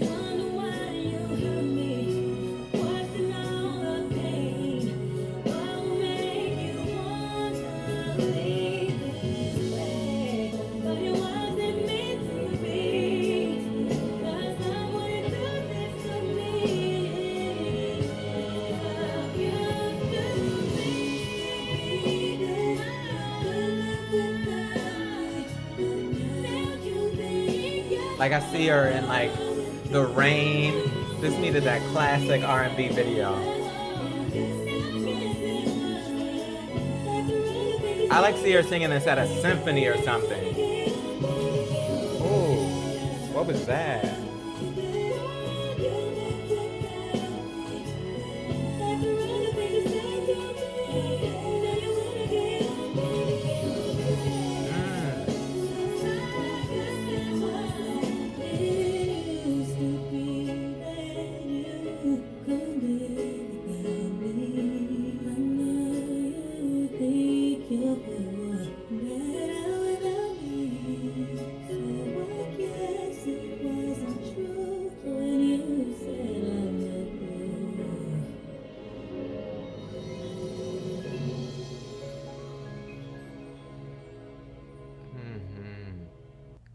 Wonder why you hurt me. What's in all the pain? What will make you wanna leave this way? But it wasn't meant to be. 'Cause I wouldn't do this to me. Love used to be this. Now you think you're Like I see her in like the rain. This needed that classic R&B video. I like see her singing this at a symphony or something. Oh, what was that?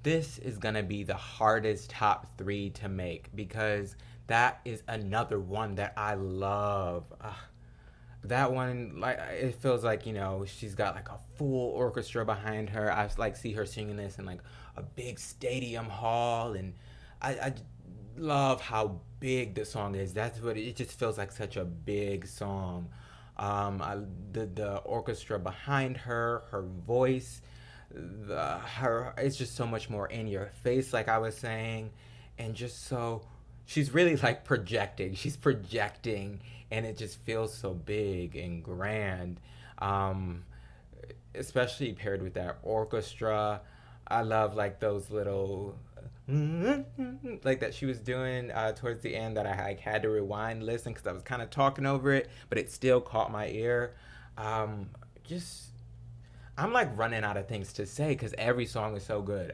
This is gonna be the hardest top 3 to make because that is another one that I love. That one, like, it feels like, you know, she's got like a full orchestra behind her. I like see her singing this in like a big stadium hall, and I love how big the song is. That's what it just feels like, such a big song. The orchestra behind her, her voice, it's just so much more in your face, like I was saying, and just so she's really like projecting. She's projecting, and it just feels so big and grand, especially paired with that orchestra. I love like those little like that she was doing towards the end that I like, had to rewind, listen, because I was kind of talking over it, but it still caught my ear. Just I'm like running out of things to say because every song is so good.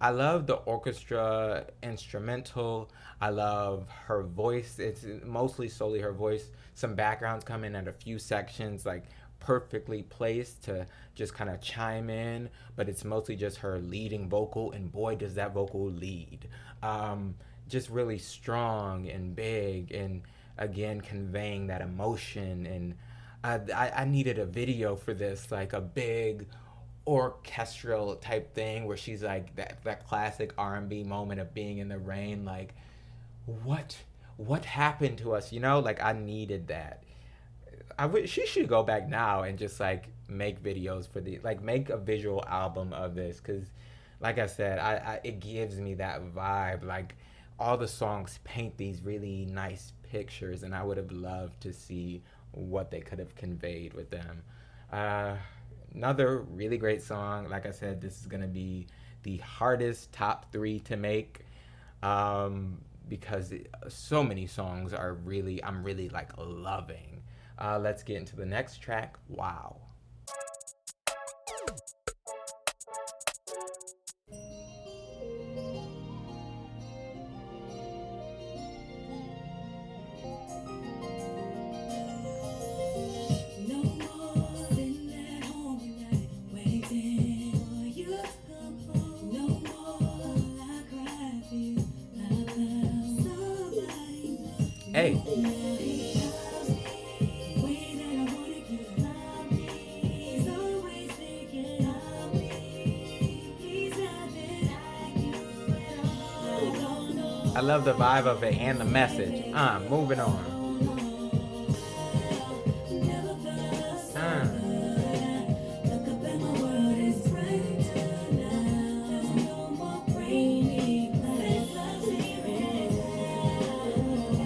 I love the orchestra instrumental. I love her voice. It's mostly solely her voice. Some backgrounds come in at a few sections, like perfectly placed to just kind of chime in, but it's mostly just her leading vocal, and boy, does that vocal lead. Just really strong and big, and again, conveying that emotion. And I needed a video for this, like a big orchestral type thing where she's like that classic R&B moment of being in the rain, like what happened to us, you know? Like I needed that. I wish she should go back now and just like make videos for the, like make a visual album of this, because like I said, I it gives me that vibe. Like all the songs paint these really nice pictures, and I would have loved to see what they could have conveyed with them. Another really great song. Like I said, this is gonna be the hardest top 3 to make, because so many songs are really, I'm really like loving. Let's get into the next track. Wow. No more than that home night, waiting for you to come home. I love the vibe of it and the message. Moving on.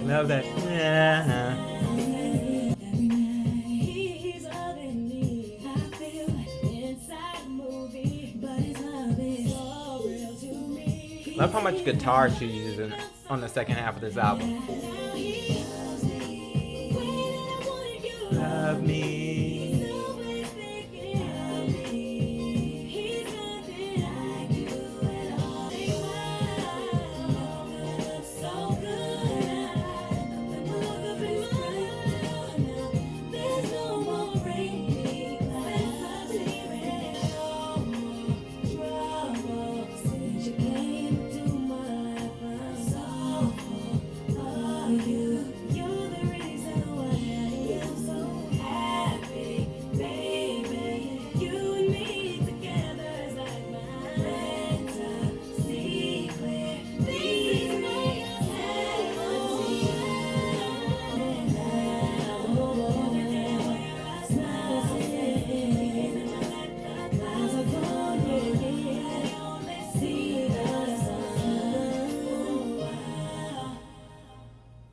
Love that. Love how much guitar she uses on the second half of this album. Love me.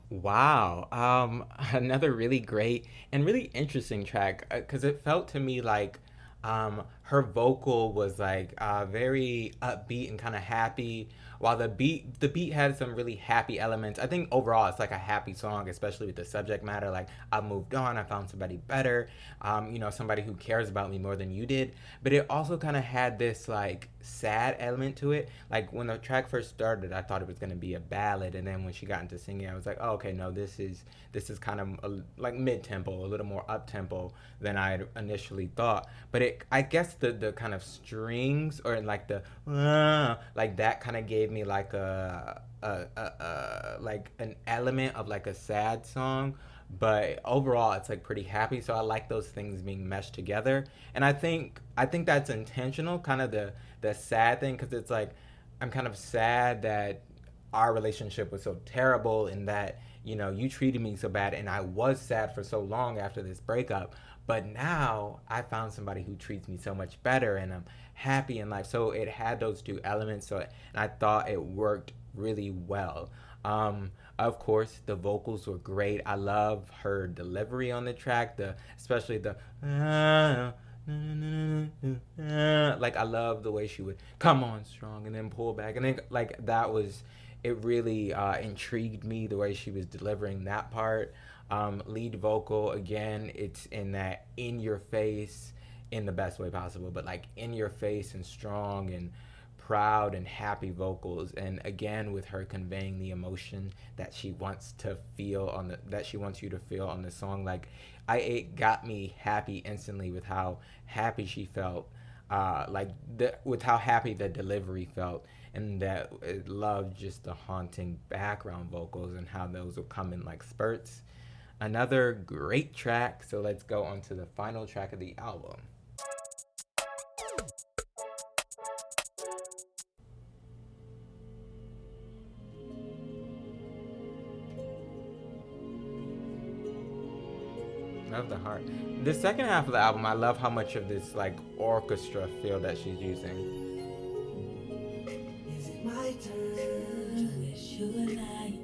Wow. Another really great and really interesting track because it felt to me like her vocal was like very upbeat and kind of happy, while the beat had some really happy elements. I think overall it's like a happy song, especially with the subject matter. Like, I moved on, I found somebody better, somebody who cares about me more than you did. But it also kind of had this like sad element to it. Like when the track first started, I thought it was gonna be a ballad, and then when she got into singing, I was like, oh, okay, no, this is kind of like mid tempo, a little more up tempo than I initially thought. But I guess the kind of strings or like the like that kind of gave me like a like an element of like a sad song. But overall it's like pretty happy, so I like those things being meshed together. And I think that's intentional, kind of the sad thing, because it's like I'm kind of sad that our relationship was so terrible, and that you treated me so bad, and I was sad for so long after this breakup. But now I found somebody who treats me so much better, and I'm happy in life. So it had those two elements. And I thought it worked really well. Of course, the vocals were great. I love her delivery on the track, especially the like, I love the way she would come on strong and then pull back, and then like that was it. Really intrigued me the way she was delivering that part. Lead vocal, again, it's in your face, in the best way possible, but like in your face and strong and proud and happy vocals. And again, with her conveying the emotion that she wants to feel that she wants you to feel on the song. Like, it got me happy instantly with how happy she felt, with how happy the delivery felt, and that it loved just the haunting background vocals and how those will come in like spurts. Another great track. So let's go on to the final track of the album. Love the heart. The second half of the album, I love how much of this like orchestra feel that she's using. Is it my turn to wish you were lying?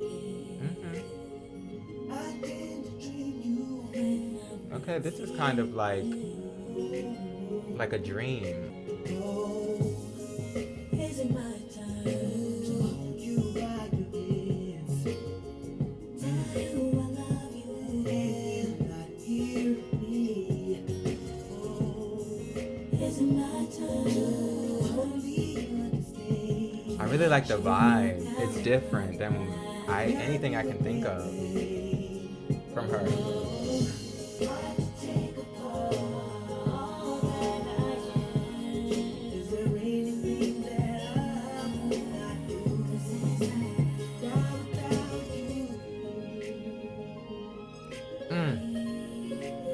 I've been to dream you. Okay, this is kind of like a dream. Is it my turn to hold you by your hands? Tell you I love you and not hear me. Is it my turn to only understand? I really like the vibe. It's different than anything I can think of from her.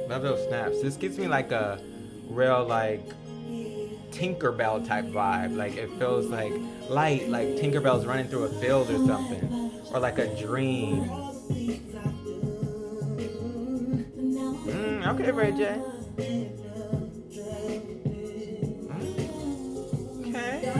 Love those snaps. This gives me like a real like Tinkerbell type vibe. Like it feels like light, like Tinkerbell's running through a field or something, or like a dream. Okay, Ray J. Okay.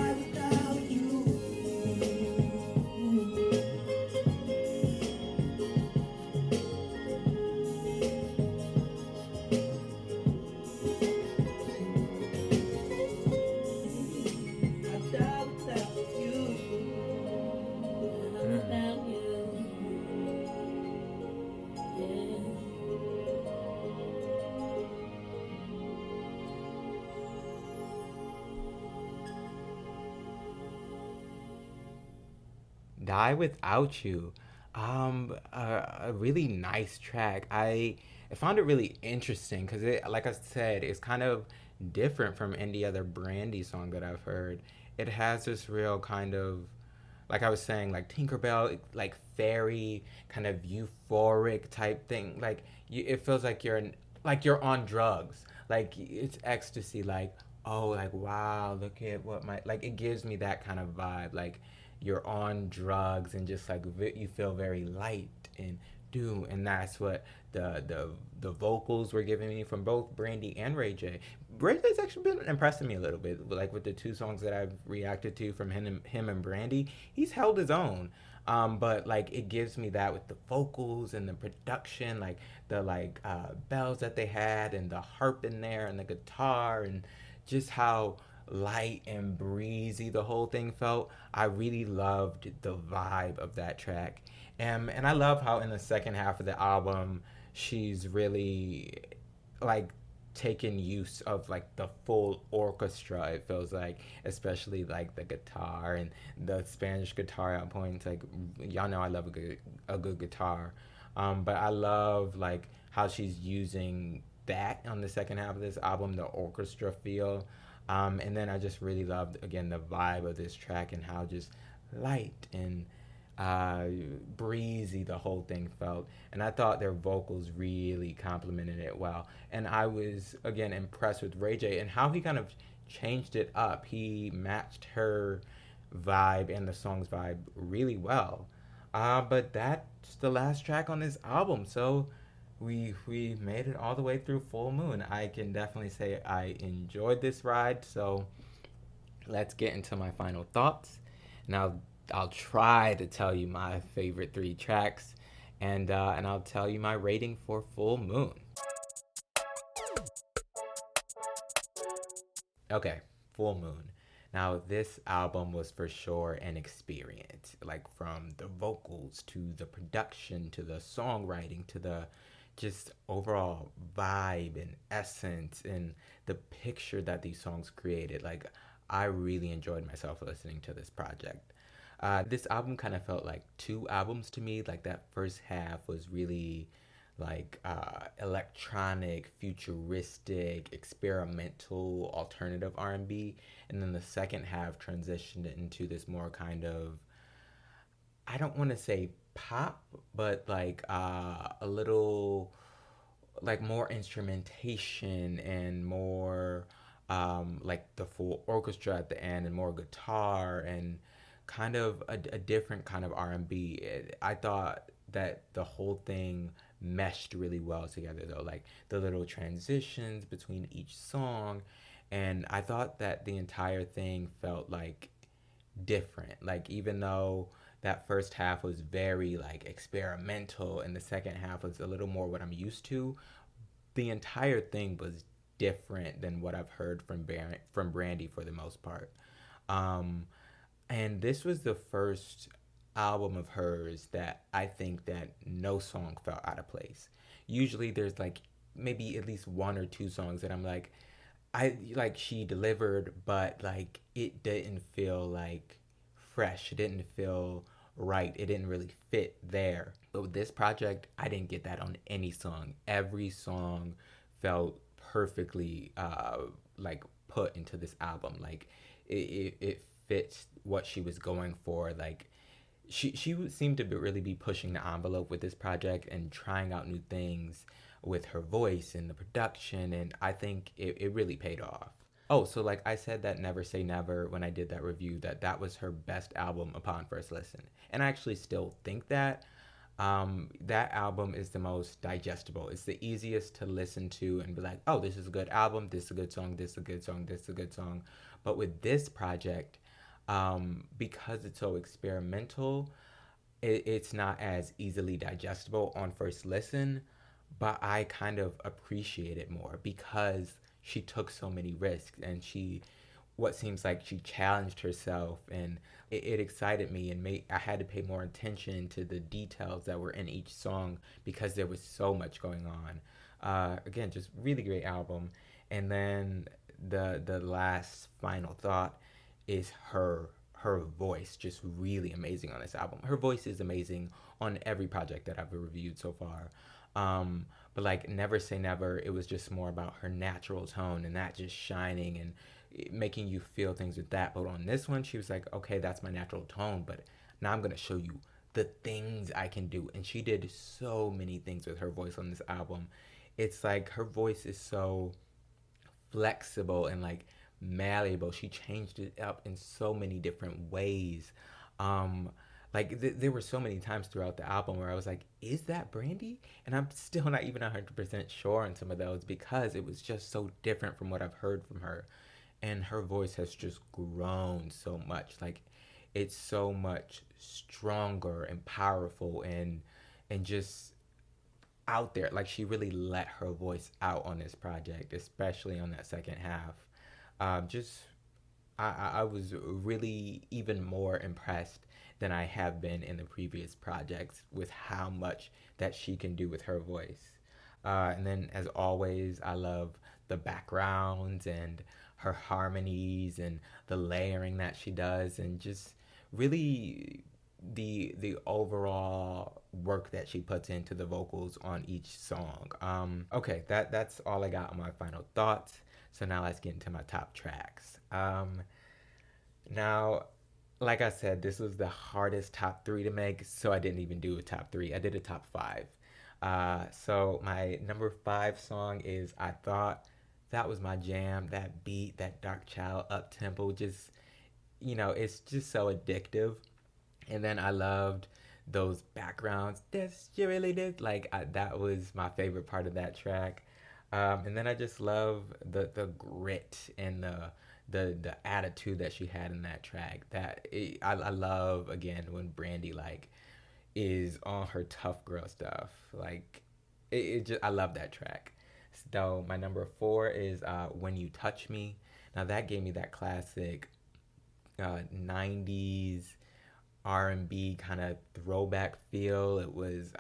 Die Without You. A really nice track. I found it really interesting because it, like I said, it's kind of different from any other Brandy song that I've heard. It has this real kind of, like I was saying, like Tinkerbell, like fairy, kind of euphoric type thing. Like it feels like you're on drugs. Like it's ecstasy. Like oh, like wow, look at what my like. It gives me that kind of vibe. Like you're on drugs and just like you feel very light and do, and that's what the vocals were giving me from both Brandy and Ray J. Ray J's actually been impressing me a little bit, like with the two songs that I've reacted to from him and Brandy. He's held his own. But like it gives me that with the vocals and the production, like the bells that they had and the harp in there and the guitar and just how light and breezy the whole thing felt. I really loved the vibe of that track. And I love how in the second half of the album, she's really like taken use of like the full orchestra. It feels like, especially like the guitar and the Spanish guitar at points. Like y'all know I love a good guitar, but I love like how she's using that on the second half of this album, the orchestra feel. And then I just really loved again the vibe of this track and how just light and breezy the whole thing felt. And I thought their vocals really complemented it well. And I was again impressed with Ray J and how he kind of changed it up. He matched her vibe and the song's vibe really well. But that's the last track on this album. So we made it all the way through Full Moon. I can definitely say I enjoyed this ride. So let's get into my final thoughts. Now I'll try to tell you my favorite three tracks, and I'll tell you my rating for Full Moon. Okay, Full Moon. Now this album was for sure an experience, like from the vocals to the production to the songwriting to the just overall vibe and essence and the picture that these songs created. Like I really enjoyed myself listening to this project. This album kind of felt like two albums to me. Like that first half was really like electronic, futuristic, experimental, alternative R&B, and then the second half transitioned into this more kind of, I don't want to say pop, but like a little like more instrumentation and more like the full orchestra at the end and more guitar and kind of a different kind of R&B. I thought that the whole thing meshed really well together though, like the little transitions between each song, and I thought that the entire thing felt like different. Like even though that first half was very like experimental and the second half was a little more what I'm used to, the entire thing was different than what I've heard from Brandy for the most part. And this was the first album of hers that I think that no song felt out of place. Usually there's like maybe at least one or two songs that I'm like, I like she delivered, but like it didn't feel like fresh. It didn't feel right. It didn't really fit there. But with this project, I didn't get that on any song. Every song felt perfectly like put into this album. Like it fits what she was going for. Like she seemed to really be pushing the envelope with this project and trying out new things with her voice and the production, and I think it really paid off. Oh, so like I said that Never Say Never when I did that review, that was her best album upon first listen. And I actually still think that. That album is the most digestible. It's the easiest to listen to and be like, oh, this is a good album, this is a good song, this is a good song, this is a good song. But with this project, because it's so experimental, it's not as easily digestible on first listen, but I kind of appreciate it more because she took so many risks and she what seems like she challenged herself, and it excited me and made I had to pay more attention to the details that were in each song because there was so much going on. Again, just really great album. And then the last final thought is her voice, just really amazing on this album. Her voice is amazing on every project that I've reviewed so far. But like Never Say Never, it was just more about her natural tone and that just shining and making you feel things with that. But on this one, she was like, okay, that's my natural tone, but now I'm gonna show you the things I can do. And she did so many things with her voice on this album. It's like her voice is so flexible and like malleable. She changed it up in so many different ways. Um, there were so many times throughout the album where I was like, "Is that Brandy?" And I'm still not even 100% sure on some of those because it was just so different from what I've heard from her, and her voice has just grown so much. Like, it's so much stronger and powerful and just out there. Like she really let her voice out on this project, especially on that second half. Just I was really even more impressed than I have been in the previous projects with how much that she can do with her voice. And then, as always, I love the backgrounds and her harmonies and the layering that she does, and just really the overall work that she puts into the vocals on each song. Okay, that's all I got on my final thoughts. So now let's get into my top tracks. Now, like I said, this was the hardest top three to make, so I didn't even do a top three. I did a top five. So my number five song is I Thought. That was my jam. That beat, that Darkchild up tempo, just it's just so addictive. And then I loved those backgrounds. This you really did that was my favorite part of that track. And then I just love the grit and the attitude that she had in that track. I love again when Brandy is on her tough girl stuff. It just I love that track. So my number four is When You Touch Me. Now that gave me that classic 90s R&B kind of throwback feel. It was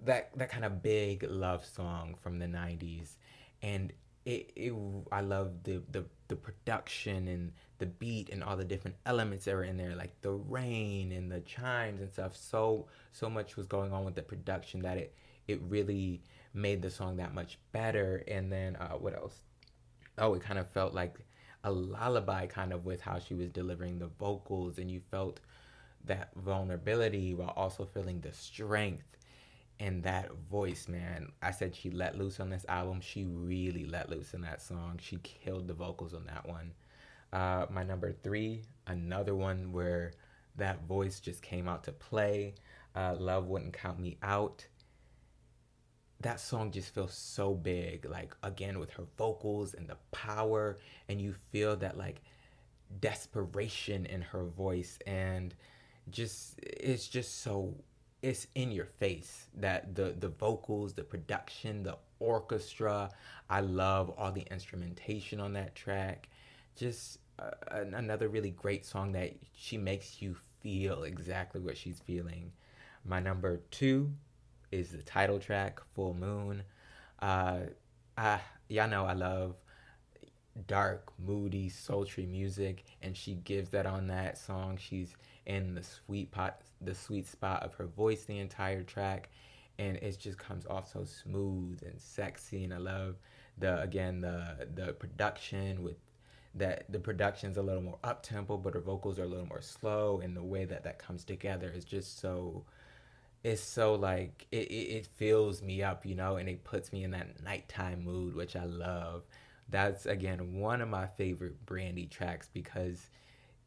that kind of big love song from the 90s, and it I love the production and the beat and all the different elements that were in there, like the rain and the chimes and stuff. So much was going on with the production that it really made the song that much better. And then what else? Oh, it kind of felt like a lullaby kind of with how she was delivering the vocals, and you felt that vulnerability while also feeling the strength and that voice. Man, I said she let loose on this album. She really let loose in that song. She killed the vocals on that one. My number three, another one where that voice just came out to play. Love Wouldn't Count Me Out. That song just feels so big, like again with her vocals and the power, and you feel that desperation in her voice, and just so it's in your face that the vocals, the production, the orchestra. I love all the instrumentation on that track. Just another really great song that she makes you feel exactly what she's feeling. My number two is the title track, Full Moon. Uh, y'all know I love dark, moody, sultry music, and she gives that on that song. She's in the sweet spot of her voice the entire track, and it just comes off so smooth and sexy. And I love the production with that. The production's a little more up tempo, but her vocals are a little more slow, and the way that comes together is just so. It's so it fills me up, and it puts me in that nighttime mood, which I love. That's again one of my favorite Brandy tracks because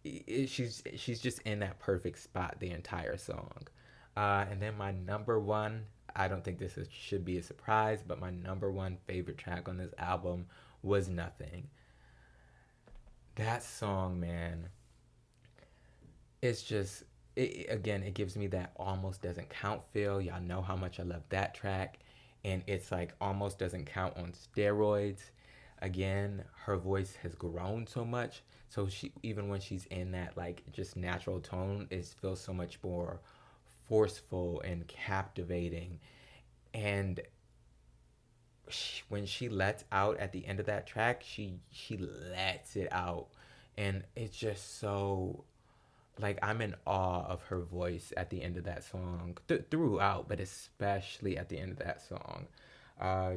she's just in that perfect spot the entire song. And then my number one, I don't think should be a surprise, but my number one favorite track on this album was Nothing. That song, man, it's just, again, it gives me that almost doesn't count feel. Y'all know how much I love that track. And it's like almost doesn't count on steroids. Again, her voice has grown so much. So she, even when she's in that like just natural tone, it feels so much more forceful and captivating. And when she lets out at the end of that track, she lets it out, and it's just so like I'm in awe of her voice at the end of that song throughout, but especially at the end of that song. Uh,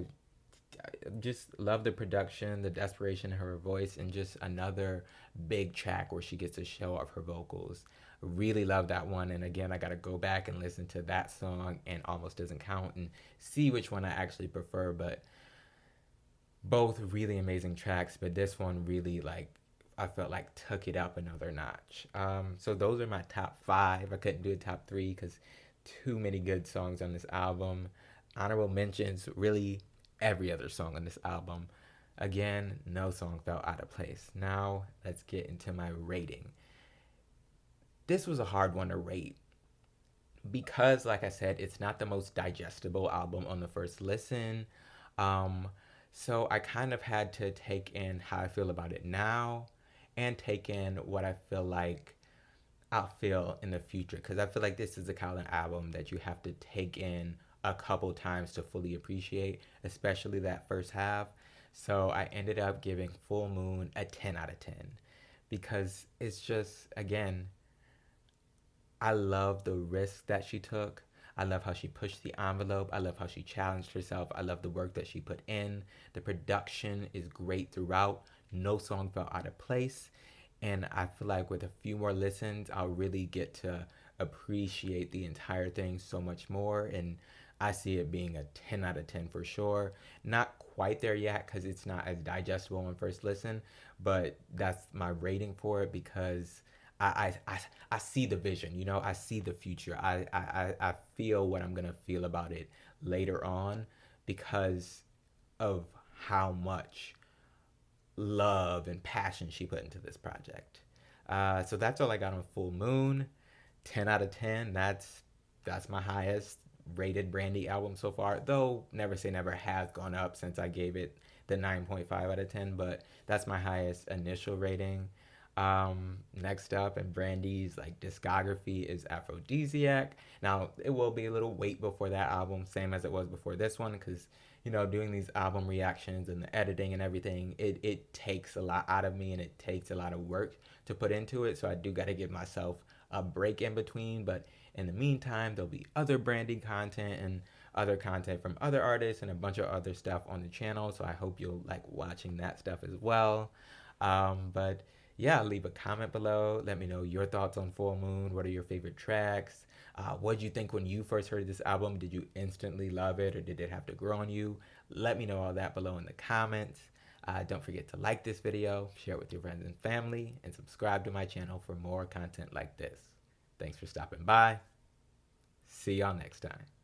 just love the production, the desperation in her voice, and just another big track where she gets to show off her vocals. Really love that one, and again, I gotta go back and listen to that song and Almost Doesn't Count and see which one I actually prefer. But both really amazing tracks, but this one really like I felt like took it up another notch. So those are my top five. I couldn't do a top three because too many good songs on this album. Honorable mentions, really every other song on this album. Again, no song felt out of place. Now let's get into my rating. This was a hard one to rate because, like I said, it's not the most digestible album on the first listen. So I kind of had to take in how I feel about it now and take in what I feel like I'll feel in the future, because I feel like this is a kind of album that you have to take in a couple times to fully appreciate, especially that first half. So I ended up giving Full Moon a 10 out of 10 because it's just, again, I love the risk that she took. I love how she pushed the envelope. I love how she challenged herself. I love the work that she put in. The production is great throughout. No song felt out of place. And I feel like with a few more listens, I'll really get to appreciate the entire thing so much more. And I see it being a 10 out of 10 for sure. Not quite there yet because it's not as digestible on first listen, but that's my rating for it because I see the vision, you know, I see the future. I feel what I'm going to feel about it later on because of how much love and passion she put into this project. So that's all I got on Full Moon. 10 out of 10. That's my highest rated Brandy album so far, though Never Say Never has gone up since I gave it the 9.5 out of 10, but that's my highest initial rating. Next up in Brandy's like discography is Aphrodisiac. Now it will be a little wait before that album, same as it was before this one, because you know, doing these album reactions and the editing and everything, it takes a lot out of me and it takes a lot of work to put into it. So I do got to give myself a break in between. But in the meantime, there'll be other Brandy content and other content from other artists and a bunch of other stuff on the channel. So I hope you'll like watching that stuff as well. But yeah, leave a comment below. Let me know your thoughts on Full Moon. What are your favorite tracks? What did you think when you first heard this album? Did you instantly love it or did it have to grow on you? Let me know all that below in the comments. Don't forget to like this video, share it with your friends and family, and subscribe to my channel for more content like this. Thanks for stopping by. See y'all next time.